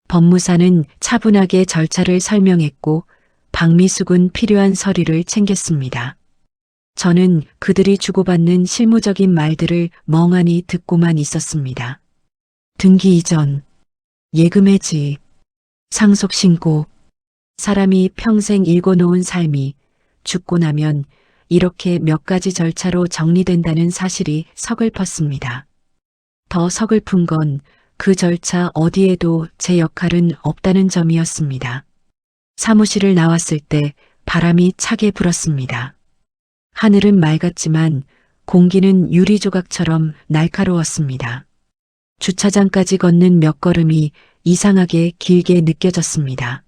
법무사는 차분하게 절차를 설명했고 박미숙은 필요한 서류를 챙겼습니다. 저는 그들이 주고받는 실무적인 말들을 멍하니 듣고만 있었습니다. 등기 이전, 예금 해지, 상속 신고, 사람이 평생 읽어놓은 삶이 죽고 나면 이렇게 몇 가지 절차로 정리된다는 사실이 서글펐습니다. 더 서글픈 건 그 절차 어디에도 제 역할은 없다는 점이었습니다. 사무실을 나왔을 때 바람이 차게 불었습니다. 하늘은 맑았지만 공기는 유리 조각처럼 날카로웠습니다. 주차장까지 걷는 몇 걸음이 이상하게 길게 느껴졌습니다.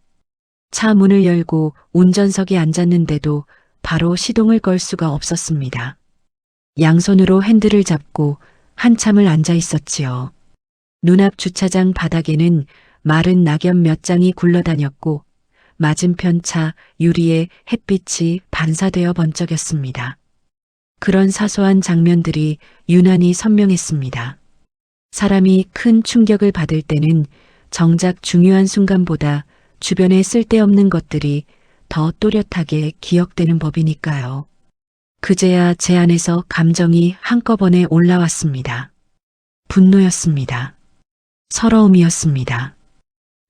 차 문을 열고 운전석에 앉았는데도 바로 시동을 걸 수가 없었습니다. 양손으로 핸들을 잡고 한참을 앉아 있었지요. 눈앞 주차장 바닥에는 마른 낙엽 몇 장이 굴러다녔고 맞은편 차 유리에 햇빛이 반사되어 번쩍였습니다. 그런 사소한 장면들이 유난히 선명했습니다. 사람이 큰 충격을 받을 때는 정작 중요한 순간보다 주변에 쓸데없는 것들이 더 또렷하게 기억되는 법이니까요. 그제야 제 안에서 감정이 한꺼번에 올라왔습니다. 분노였습니다. 서러움이었습니다.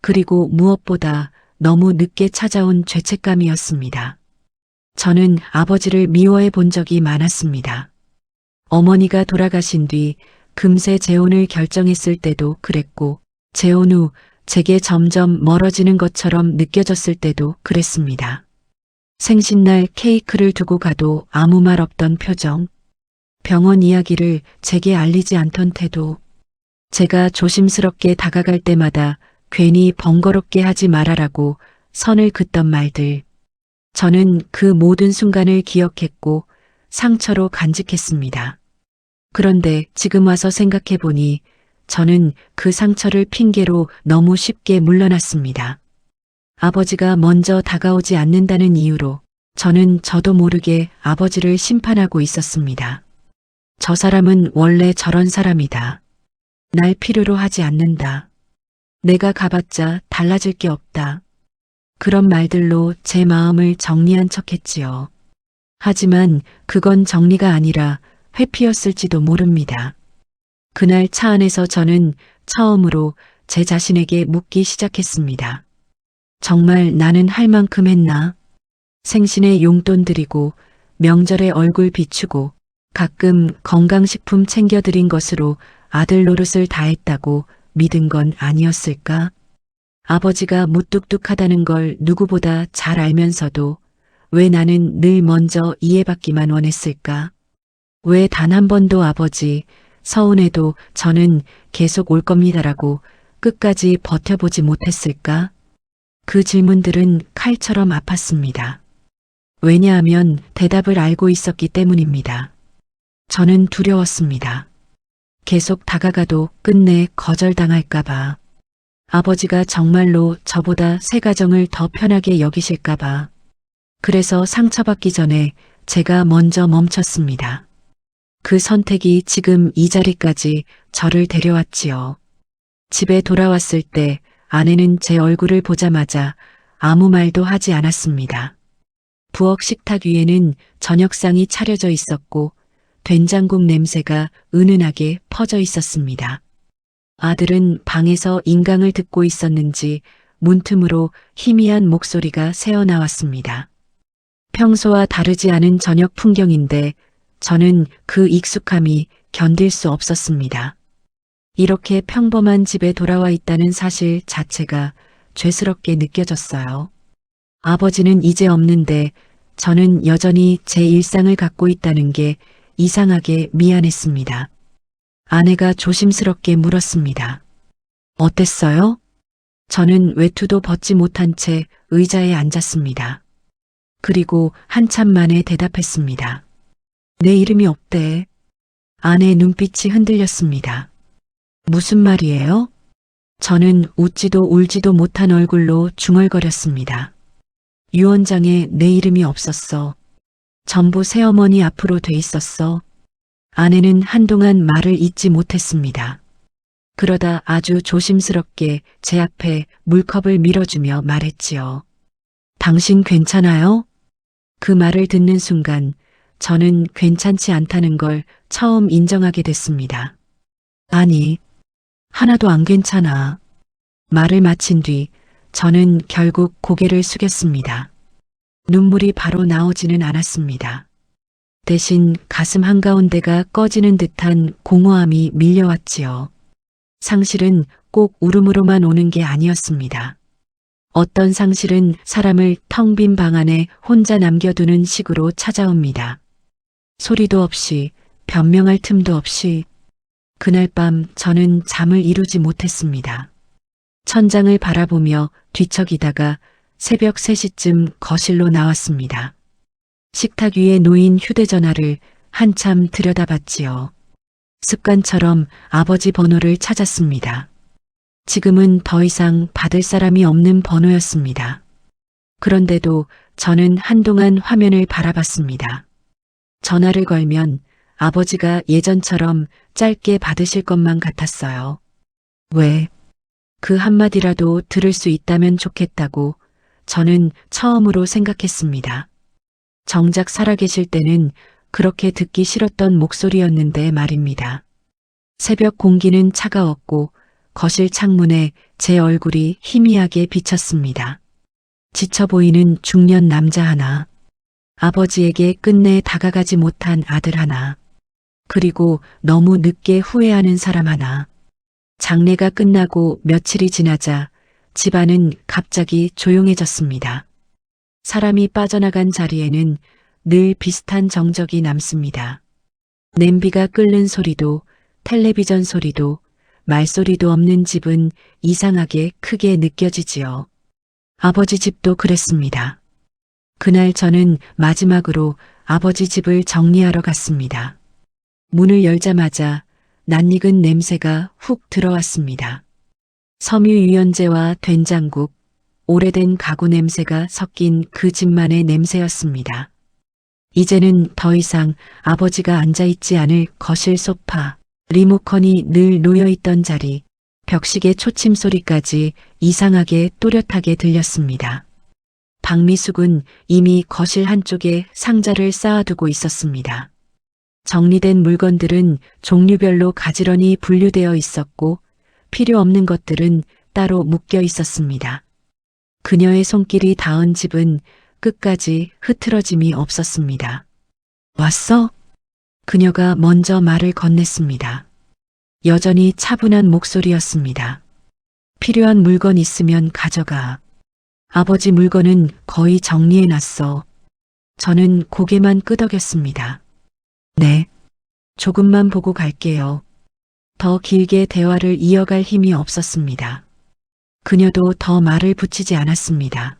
그리고 무엇보다 너무 늦게 찾아온 죄책감이었습니다. 저는 아버지를 미워해 본 적이 많았습니다. 어머니가 돌아가신 뒤 금세 재혼을 결정했을 때도 그랬고, 재혼 후 제게 점점 멀어지는 것처럼 느껴졌을 때도 그랬습니다. 생신날 케이크를 두고 가도 아무 말 없던 표정, 병원 이야기를 제게 알리지 않던 태도, 제가 조심스럽게 다가갈 때마다 괜히 번거롭게 하지 말아라고 선을 긋던 말들. 저는 그 모든 순간을 기억했고 상처로 간직했습니다. 그런데 지금 와서 생각해 보니 저는 그 상처를 핑계로 너무 쉽게 물러났습니다. 아버지가 먼저 다가오지 않는다는 이유로 저는 저도 모르게 아버지를 심판하고 있었습니다. 저 사람은 원래 저런 사람이다. 날 필요로 하지 않는다. 내가 가봤자 달라질 게 없다. 그런 말들로 제 마음을 정리한 척했지요. 하지만 그건 정리가 아니라 회피였을지도 모릅니다. 그날 차 안에서 저는 처음으로 제 자신에게 묻기 시작했습니다. 정말 나는 할 만큼 했나? 생신에 용돈 드리고 명절에 얼굴 비추고 가끔 건강식품 챙겨드린 것으로 아들 노릇을 다 했다고 믿은 건 아니었을까? 아버지가 무뚝뚝하다는 걸 누구보다 잘 알면서도 왜 나는 늘 먼저 이해받기만 원했을까? 왜 단 한 번도 아버지, 서운해도 저는 계속 올 겁니다라고 끝까지 버텨보지 못했을까? 그 질문들은 칼처럼 아팠습니다. 왜냐하면 대답을 알고 있었기 때문입니다. 저는 두려웠습니다. 계속 다가가도 끝내 거절당할까봐. 아버지가 정말로 저보다 새 가정을 더 편하게 여기실까봐. 그래서 상처받기 전에 제가 먼저 멈췄습니다. 그 선택이 지금 이 자리까지 저를 데려왔지요. 집에 돌아왔을 때 아내는 제 얼굴을 보자마자 아무 말도 하지 않았습니다. 부엌 식탁 위에는 저녁상이 차려져 있었고 된장국 냄새가 은은하게 퍼져 있었습니다. 아들은 방에서 인강을 듣고 있었는지 문틈으로 희미한 목소리가 새어나왔습니다. 평소와 다르지 않은 저녁 풍경인데 저는 그 익숙함이 견딜 수 없었습니다. 이렇게 평범한 집에 돌아와 있다는 사실 자체가 죄스럽게 느껴졌어요. 아버지는 이제 없는데 저는 여전히 제 일상을 갖고 있다는 게 이상하게 미안했습니다. 아내가 조심스럽게 물었습니다. 어땠어요? 저는 외투도 벗지 못한 채 의자에 앉았습니다. 그리고 한참 만에 대답했습니다. 내 이름이 없대. 아내의 눈빛이 흔들렸습니다. 무슨 말이에요? 저는 웃지도 울지도 못한 얼굴로 중얼거렸습니다. 유언장에 내 이름이 없었어. 전부 새어머니 앞으로 돼 있었어. 아내는 한동안 말을 잇지 못했습니다. 그러다 아주 조심스럽게 제 앞에 물컵을 밀어주며 말했지요. 당신 괜찮아요? 그 말을 듣는 순간 저는 괜찮지 않다는 걸 처음 인정하게 됐습니다. 아니, 하나도 안 괜찮아. 말을 마친 뒤 저는 결국 고개를 숙였습니다. 눈물이 바로 나오지는 않았습니다. 대신 가슴 한가운데가 꺼지는 듯한 공허함이 밀려왔지요. 상실은 꼭 울음으로만 오는 게 아니었습니다. 어떤 상실은 사람을 텅 빈 방 안에 혼자 남겨두는 식으로 찾아옵니다. 소리도 없이, 변명할 틈도 없이. 그날 밤 저는 잠을 이루지 못했습니다. 천장을 바라보며 뒤척이다가 새벽 3시쯤 거실로 나왔습니다. 식탁 위에 놓인 휴대전화를 한참 들여다봤지요. 습관처럼 아버지 번호를 찾았습니다. 지금은 더 이상 받을 사람이 없는 번호였습니다. 그런데도 저는 한동안 화면을 바라봤습니다. 전화를 걸면 아버지가 예전처럼 짧게 받으실 것만 같았어요. 왜? 그 한마디라도 들을 수 있다면 좋겠다고 저는 처음으로 생각했습니다. 정작 살아계실 때는 그렇게 듣기 싫었던 목소리였는데 말입니다. 새벽 공기는 차가웠고 거실 창문에 제 얼굴이 희미하게 비쳤습니다. 지쳐 보이는 중년 남자 하나, 아버지에게 끝내 다가가지 못한 아들 하나, 그리고 너무 늦게 후회하는 사람 하나. 장례가 끝나고 며칠이 지나자 집안은 갑자기 조용해졌습니다. 사람이 빠져나간 자리에는 늘 비슷한 정적이 남습니다. 냄비가 끓는 소리도, 텔레비전 소리도, 말소리도 없는 집은 이상하게 크게 느껴지지요. 아버지 집도 그랬습니다. 그날 저는 마지막으로 아버지 집을 정리하러 갔습니다. 문을 열자마자 낯익은 냄새가 훅 들어왔습니다. 섬유유연제와 된장국, 오래된 가구 냄새가 섞인 그 집만의 냄새였습니다. 이제는 더 이상 아버지가 앉아있지 않을 거실 소파, 리모컨이 늘 놓여있던 자리, 벽시계 초침 소리까지 이상하게 또렷하게 들렸습니다. 박미숙은 이미 거실 한쪽에 상자를 쌓아두고 있었습니다. 정리된 물건들은 종류별로 가지런히 분류되어 있었고 필요 없는 것들은 따로 묶여 있었습니다. 그녀의 손길이 닿은 집은 끝까지 흐트러짐이 없었습니다. 왔어? 그녀가 먼저 말을 건넸습니다. 여전히 차분한 목소리였습니다. 필요한 물건 있으면 가져가. 아버지 물건은 거의 정리해놨어. 저는 고개만 끄덕였습니다. 네. 조금만 보고 갈게요. 더 길게 대화를 이어갈 힘이 없었습니다. 그녀도 더 말을 붙이지 않았습니다.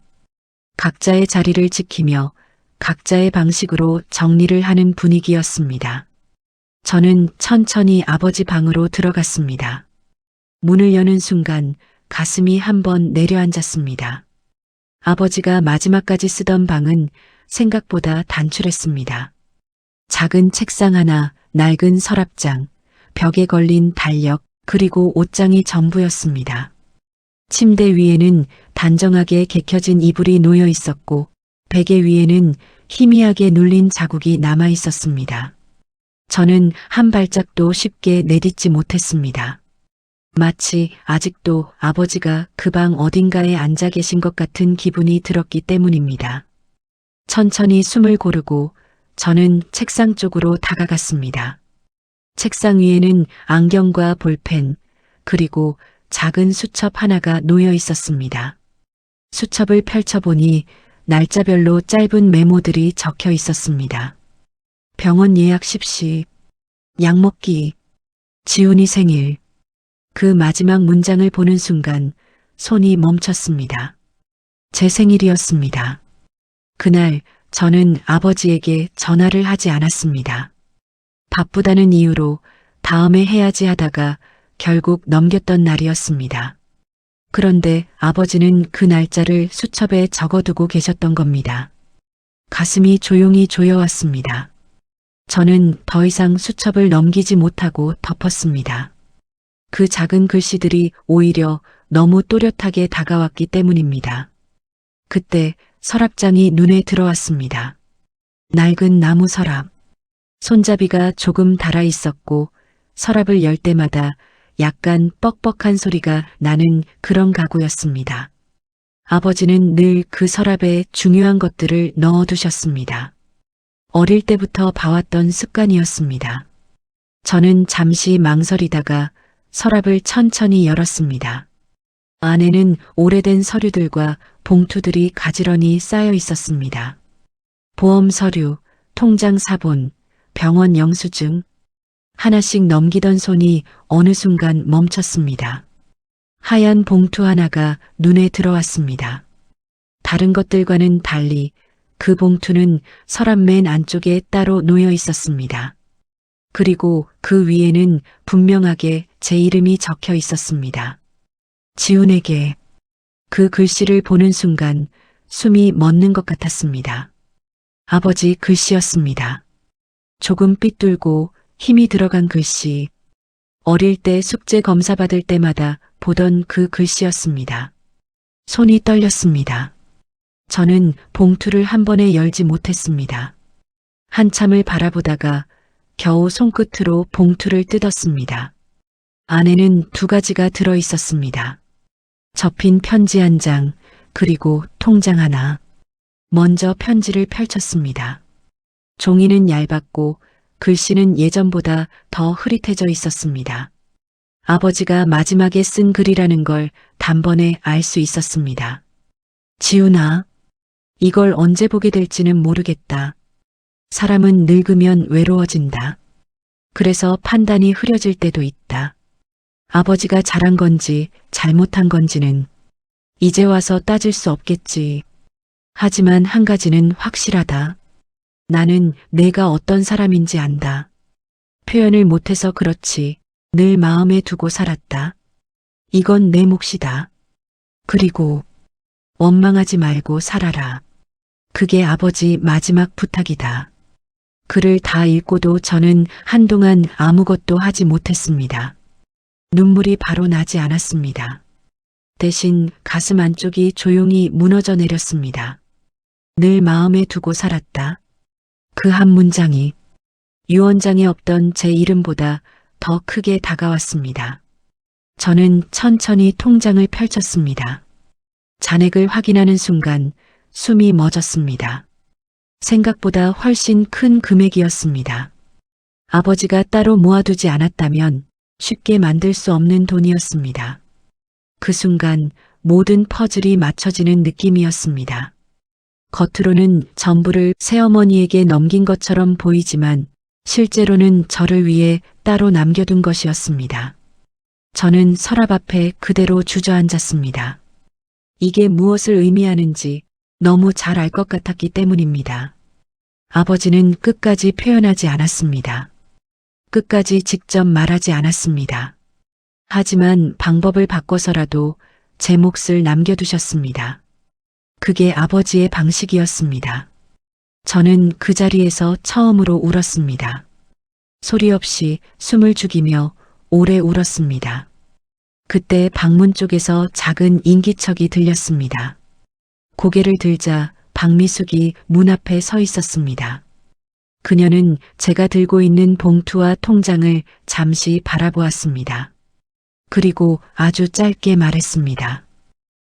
각자의 자리를 지키며 각자의 방식으로 정리를 하는 분위기였습니다. 저는 천천히 아버지 방으로 들어갔습니다. 문을 여는 순간 가슴이 한번 내려앉았습니다. 아버지가 마지막까지 쓰던 방은 생각보다 단출했습니다. 작은 책상 하나, 낡은 서랍장, 벽에 걸린 달력, 그리고 옷장이 전부였습니다. 침대 위에는 단정하게 개켜진 이불이 놓여 있었고 베개 위에는 희미하게 눌린 자국이 남아 있었습니다. 저는 한 발짝도 쉽게 내딛지 못했습니다. 마치 아직도 아버지가 그 방 어딘가에 앉아 계신 것 같은 기분이 들었기 때문입니다. 천천히 숨을 고르고 저는 책상 쪽으로 다가갔습니다. 책상 위에는 안경과 볼펜, 그리고 작은 수첩 하나가 놓여 있었습니다. 수첩을 펼쳐보니 날짜별로 짧은 메모들이 적혀 있었습니다. 병원 예약 십시, 약 먹기, 지훈이 생일. 그 마지막 문장을 보는 순간 손이 멈췄습니다. 제 생일이었습니다. 그날 저는 아버지에게 전화를 하지 않았습니다. 바쁘다는 이유로 다음에 해야지 하다가 결국 넘겼던 날이었습니다. 그런데 아버지는 그 날짜를 수첩에 적어두고 계셨던 겁니다. 가슴이 조용히 조여왔습니다. 저는 더 이상 수첩을 넘기지 못하고 덮었습니다. 그 작은 글씨들이 오히려 너무 또렷하게 다가왔기 때문입니다. 그때 서랍장이 눈에 들어왔습니다. 낡은 나무 서랍. 손잡이가 조금 닳아 있었고 서랍을 열 때마다 약간 뻑뻑한 소리가 나는 그런 가구였습니다. 아버지는 늘 그 서랍에 중요한 것들을 넣어두셨습니다. 어릴 때부터 봐왔던 습관이었습니다. 저는 잠시 망설이다가 서랍을 천천히 열었습니다. 안에는 오래된 서류들과 봉투들이 가지런히 쌓여 있었습니다. 보험 서류, 통장 사본, 병원 영수증. 하나씩 넘기던 손이 어느 순간 멈췄습니다. 하얀 봉투 하나가 눈에 들어왔습니다. 다른 것들과는 달리 그 봉투는 서랍 맨 안쪽에 따로 놓여 있었습니다. 그리고 그 위에는 분명하게 제 이름이 적혀 있었습니다. 지훈에게. 그 글씨를 보는 순간 숨이 멎는 것 같았습니다. 아버지 글씨였습니다. 조금 삐뚤고 힘이 들어간 글씨. 어릴 때 숙제 검사 받을 때마다 보던 그 글씨였습니다. 손이 떨렸습니다. 저는 봉투를 한 번에 열지 못했습니다. 한참을 바라보다가 겨우 손끝으로 봉투를 뜯었습니다. 안에는 2가지가 들어 있었습니다. 접힌 편지 한 장, 그리고 통장 하나. 먼저 편지를 펼쳤습니다. 종이는 얇았고 글씨는 예전보다 더 흐릿해져 있었습니다. 아버지가 마지막에 쓴 글이라는 걸 단번에 알 수 있었습니다. 지훈아, 이걸 언제 보게 될지는 모르겠다. 사람은 늙으면 외로워진다. 그래서 판단이 흐려질 때도 있다. 아버지가 잘한 건지 잘못한 건지는 이제 와서 따질 수 없겠지. 하지만 한 가지는 확실하다. 나는 내가 어떤 사람인지 안다. 표현을 못해서 그렇지 늘 마음에 두고 살았다. 이건 내 몫이다. 그리고 원망하지 말고 살아라. 그게 아버지 마지막 부탁이다. 글을 다 읽고도 저는 한동안 아무것도 하지 못했습니다. 눈물이 바로 나지 않았습니다. 대신 가슴 안쪽이 조용히 무너져 내렸습니다. 늘 마음에 두고 살았다. 그 한 문장이 유언장에 없던 제 이름보다 더 크게 다가왔습니다. 저는 천천히 통장을 펼쳤습니다. 잔액을 확인하는 순간 숨이 멎었습니다. 생각보다 훨씬 큰 금액이었습니다. 아버지가 따로 모아두지 않았다면 쉽게 만들 수 없는 돈이었습니다. 그 순간 모든 퍼즐이 맞춰지는 느낌이었습니다. 겉으로는 전부를 새어머니에게 넘긴 것처럼 보이지만 실제로는 저를 위해 따로 남겨둔 것이었습니다. 저는 서랍 앞에 그대로 주저앉았습니다. 이게 무엇을 의미하는지 너무 잘 알 것 같았기 때문입니다. 아버지는 끝까지 표현하지 않았습니다. 끝까지 직접 말하지 않았습니다. 하지만 방법을 바꿔서라도 제 몫을 남겨두셨습니다. 그게 아버지의 방식이었습니다. 저는 그 자리에서 처음으로 울었습니다. 소리 없이 숨을 죽이며 오래 울었습니다. 그때 방문 쪽에서 작은 인기척이 들렸습니다. 고개를 들자 박미숙이 문 앞에 서 있었습니다. 그녀는 제가 들고 있는 봉투와 통장을 잠시 바라보았습니다. 그리고 아주 짧게 말했습니다.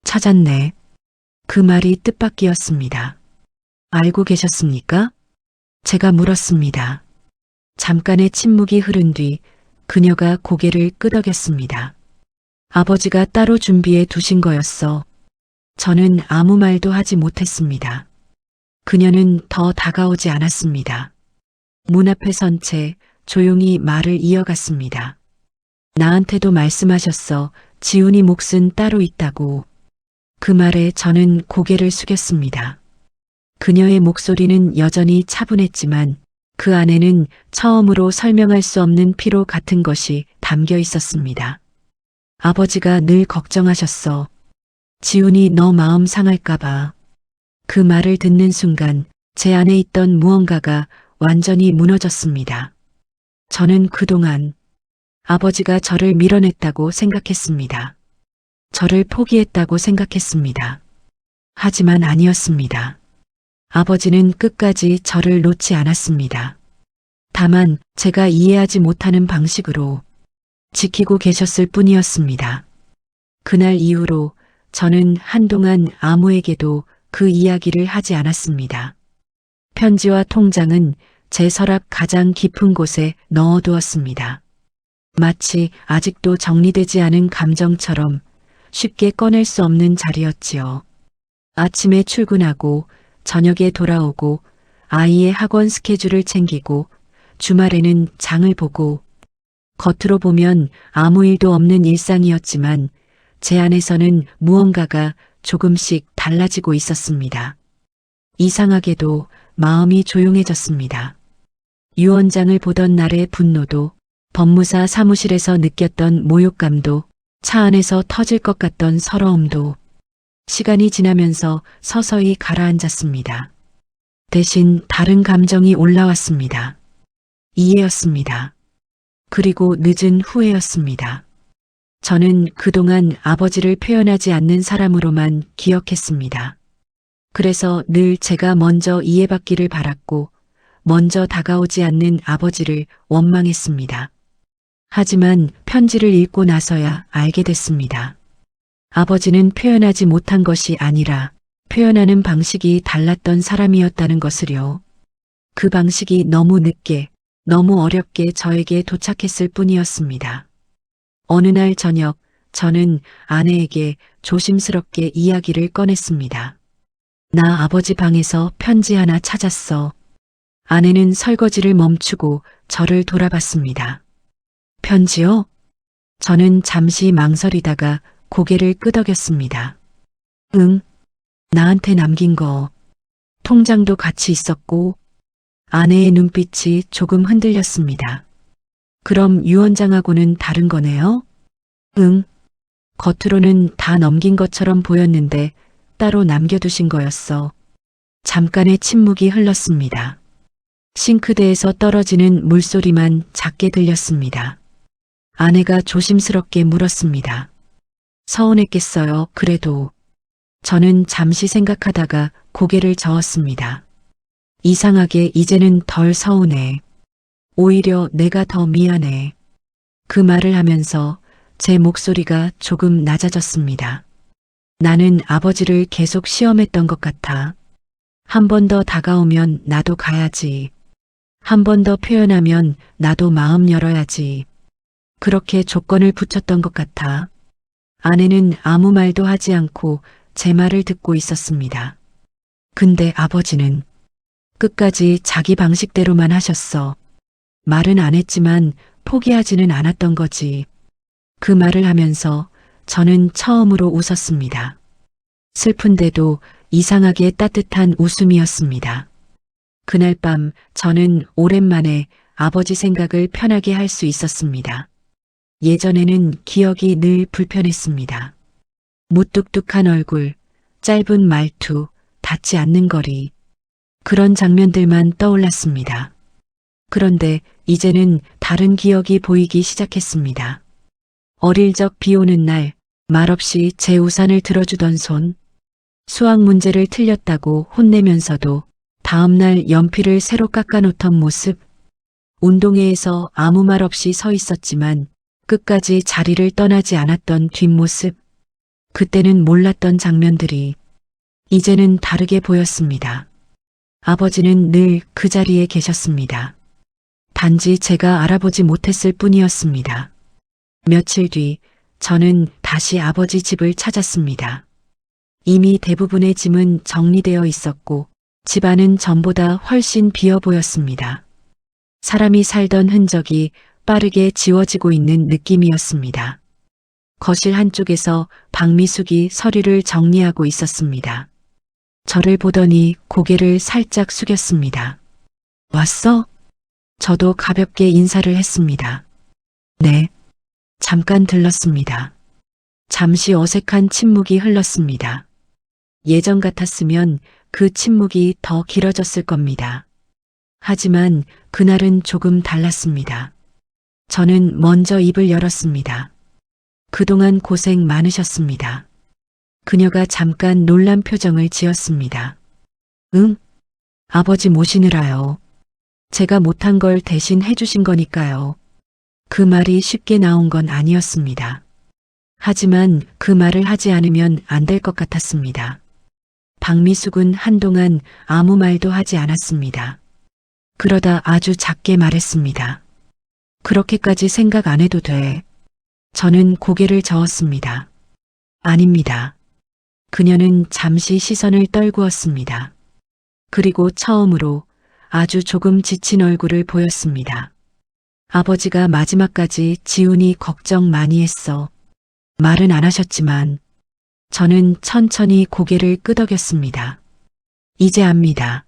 찾았네. 그 말이 뜻밖이었습니다. 알고 계셨습니까? 제가 물었습니다. 잠깐의 침묵이 흐른 뒤 그녀가 고개를 끄덕였습니다. 아버지가 따로 준비해 두신 거였어. 저는 아무 말도 하지 못했습니다. 그녀는 더 다가오지 않았습니다. 문 앞에 선 채 조용히 말을 이어갔습니다. 나한테도 말씀하셨어. 지훈이 몫은 따로 있다고. 그 말에 저는 고개를 숙였습니다. 그녀의 목소리는 여전히 차분했지만 그 안에는 처음으로 설명할 수 없는 피로 같은 것이 담겨 있었습니다. 아버지가 늘 걱정하셨어. 지훈이 너 마음 상할까봐. 그 말을 듣는 순간 제 안에 있던 무언가가 완전히 무너졌습니다. 저는 그동안 아버지가 저를 밀어냈다고 생각했습니다. 저를 포기했다고 생각했습니다. 하지만 아니었습니다. 아버지는 끝까지 저를 놓지 않았습니다. 다만 제가 이해하지 못하는 방식으로 지키고 계셨을 뿐이었습니다. 그날 이후로 저는 한동안 아무에게도 그 이야기를 하지 않았습니다. 편지와 통장은 제 서랍 가장 깊은 곳에 넣어두었습니다. 마치 아직도 정리되지 않은 감정처럼 쉽게 꺼낼 수 없는 자리였지요. 아침에 출근하고 저녁에 돌아오고 아이의 학원 스케줄을 챙기고 주말에는 장을 보고 겉으로 보면 아무 일도 없는 일상이었지만 제 안에서는 무언가가 조금씩 달라지고 있었습니다. 이상하게도 마음이 조용해졌습니다. 유언장을 보던 날의 분노도, 법무사 사무실에서 느꼈던 모욕감도, 차 안에서 터질 것 같던 서러움도 시간이 지나면서 서서히 가라앉았습니다. 대신 다른 감정이 올라왔습니다. 이해였습니다. 그리고 늦은 후회였습니다. 저는 그동안 아버지를 표현하지 않는 사람으로만 기억했습니다. 그래서 늘 제가 먼저 이해받기를 바랐고 먼저 다가오지 않는 아버지를 원망했습니다. 하지만 편지를 읽고 나서야 알게 됐습니다. 아버지는 표현하지 못한 것이 아니라 표현하는 방식이 달랐던 사람이었다는 것을요. 그 방식이 너무 늦게, 너무 어렵게 저에게 도착했을 뿐이었습니다. 어느 날 저녁, 저는 아내에게 조심스럽게 이야기를 꺼냈습니다. 나 아버지 방에서 편지 하나 찾았어. 아내는 설거지를 멈추고 저를 돌아봤습니다. 편지요? 저는 잠시 망설이다가 고개를 끄덕였습니다. 응, 나한테 남긴 거. 통장도 같이 있었고. 아내의 눈빛이 조금 흔들렸습니다. 그럼 유언장하고는 다른 거네요? 응. 겉으로는 다 넘긴 것처럼 보였는데 따로 남겨두신 거였어. 잠깐의 침묵이 흘렀습니다. 싱크대에서 떨어지는 물소리만 작게 들렸습니다. 아내가 조심스럽게 물었습니다. 서운했겠어요, 그래도. 저는 잠시 생각하다가 고개를 저었습니다. 이상하게 이제는 덜 서운해. 오히려 내가 더 미안해. 그 말을 하면서 제 목소리가 조금 낮아졌습니다. 나는 아버지를 계속 시험했던 것 같아. 한 번 더 다가오면 나도 가야지. 한 번 더 표현하면 나도 마음 열어야지. 그렇게 조건을 붙였던 것 같아. 아내는 아무 말도 하지 않고 제 말을 듣고 있었습니다. 근데 아버지는 끝까지 자기 방식대로만 하셨어. 말은 안 했지만 포기하지는 않았던 거지. 그 말을 하면서 저는 처음으로 웃었습니다. 슬픈데도 이상하게 따뜻한 웃음이었습니다. 그날 밤 저는 오랜만에 아버지 생각을 편하게 할 수 있었습니다. 예전에는 기억이 늘 불편했습니다. 무뚝뚝한 얼굴, 짧은 말투, 닿지 않는 거리. 그런 장면들만 떠올랐습니다. 그런데 이제는 다른 기억이 보이기 시작했습니다. 어릴 적 비 오는 날 말없이 제 우산을 들어주던 손, 수학 문제를 틀렸다고 혼내면서도 다음날 연필을 새로 깎아놓던 모습, 운동회에서 아무 말 없이 서 있었지만 끝까지 자리를 떠나지 않았던 뒷모습, 그때는 몰랐던 장면들이 이제는 다르게 보였습니다. 아버지는 늘 그 자리에 계셨습니다. 단지 제가 알아보지 못했을 뿐이었습니다. 며칠 뒤 저는 다시 아버지 집을 찾았습니다. 이미 대부분의 짐은 정리되어 있었고 집안은 전보다 훨씬 비어 보였습니다. 사람이 살던 흔적이 빠르게 지워지고 있는 느낌이었습니다. 거실 한쪽에서 박미숙이 서류를 정리하고 있었습니다. 저를 보더니 고개를 살짝 숙였습니다. 왔어? 저도 가볍게 인사를 했습니다. 네. 잠깐 들렀습니다. 잠시 어색한 침묵이 흘렀습니다. 예전 같았으면 그 침묵이 더 길어졌을 겁니다. 하지만 그날은 조금 달랐습니다. 저는 먼저 입을 열었습니다. 그동안 고생 많으셨습니다. 그녀가 잠깐 놀란 표정을 지었습니다. 응? 아버지 모시느라요. 제가 못한 걸 대신 해주신 거니까요. 그 말이 쉽게 나온 건 아니었습니다. 하지만 그 말을 하지 않으면 안 될 것 같았습니다. 박미숙은 한동안 아무 말도 하지 않았습니다. 그러다 아주 작게 말했습니다. 그렇게까지 생각 안 해도 돼. 저는 고개를 저었습니다. 아닙니다. 그녀는 잠시 시선을 떨구었습니다. 그리고 처음으로 아주 조금 지친 얼굴을 보였습니다. 아버지가 마지막까지 지훈이 걱정 많이 했어. 말은 안 하셨지만 저는 천천히 고개를 끄덕였습니다. 이제 압니다.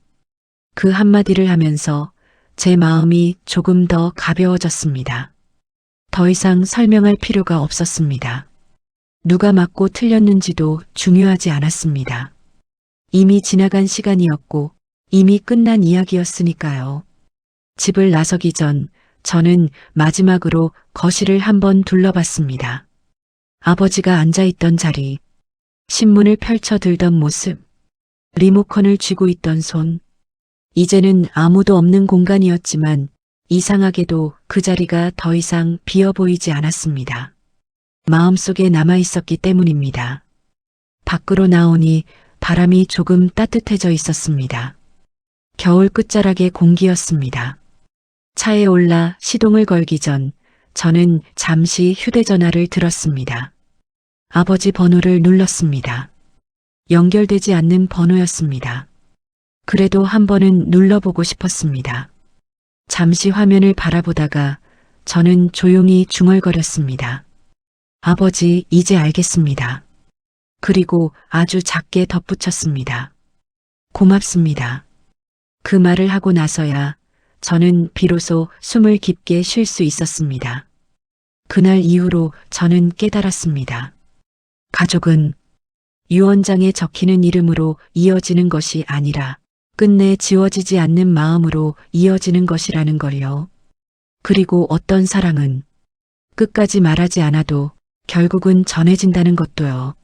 그 한마디를 하면서 제 마음이 조금 더 가벼워졌습니다. 더 이상 설명할 필요가 없었습니다. 누가 맞고 틀렸는지도 중요하지 않았습니다. 이미 지나간 시간이었고 이미 끝난 이야기였으니까요. 집을 나서기 전 저는 마지막으로 거실을 한번 둘러봤습니다. 아버지가 앉아있던 자리, 신문을 펼쳐 들던 모습, 리모컨을 쥐고 있던 손. 이제는 아무도 없는 공간이었지만 이상하게도 그 자리가 더 이상 비어 보이지 않았습니다. 마음속에 남아 있었기 때문입니다. 밖으로 나오니 바람이 조금 따뜻해져 있었습니다. 겨울 끝자락의 공기였습니다. 차에 올라 시동을 걸기 전 저는 잠시 휴대전화를 들었습니다. 아버지 번호를 눌렀습니다. 연결되지 않는 번호였습니다. 그래도 한 번은 눌러보고 싶었습니다. 잠시 화면을 바라보다가 저는 조용히 중얼거렸습니다. 아버지, 이제 알겠습니다. 그리고 아주 작게 덧붙였습니다. 고맙습니다. 그 말을 하고 나서야 저는 비로소 숨을 깊게 쉴 수 있었습니다. 그날 이후로 저는 깨달았습니다. 가족은 유언장에 적히는 이름으로 이어지는 것이 아니라 끝내 지워지지 않는 마음으로 이어지는 것이라는 걸요. 그리고 어떤 사랑은 끝까지 말하지 않아도 결국은 전해진다는 것도요.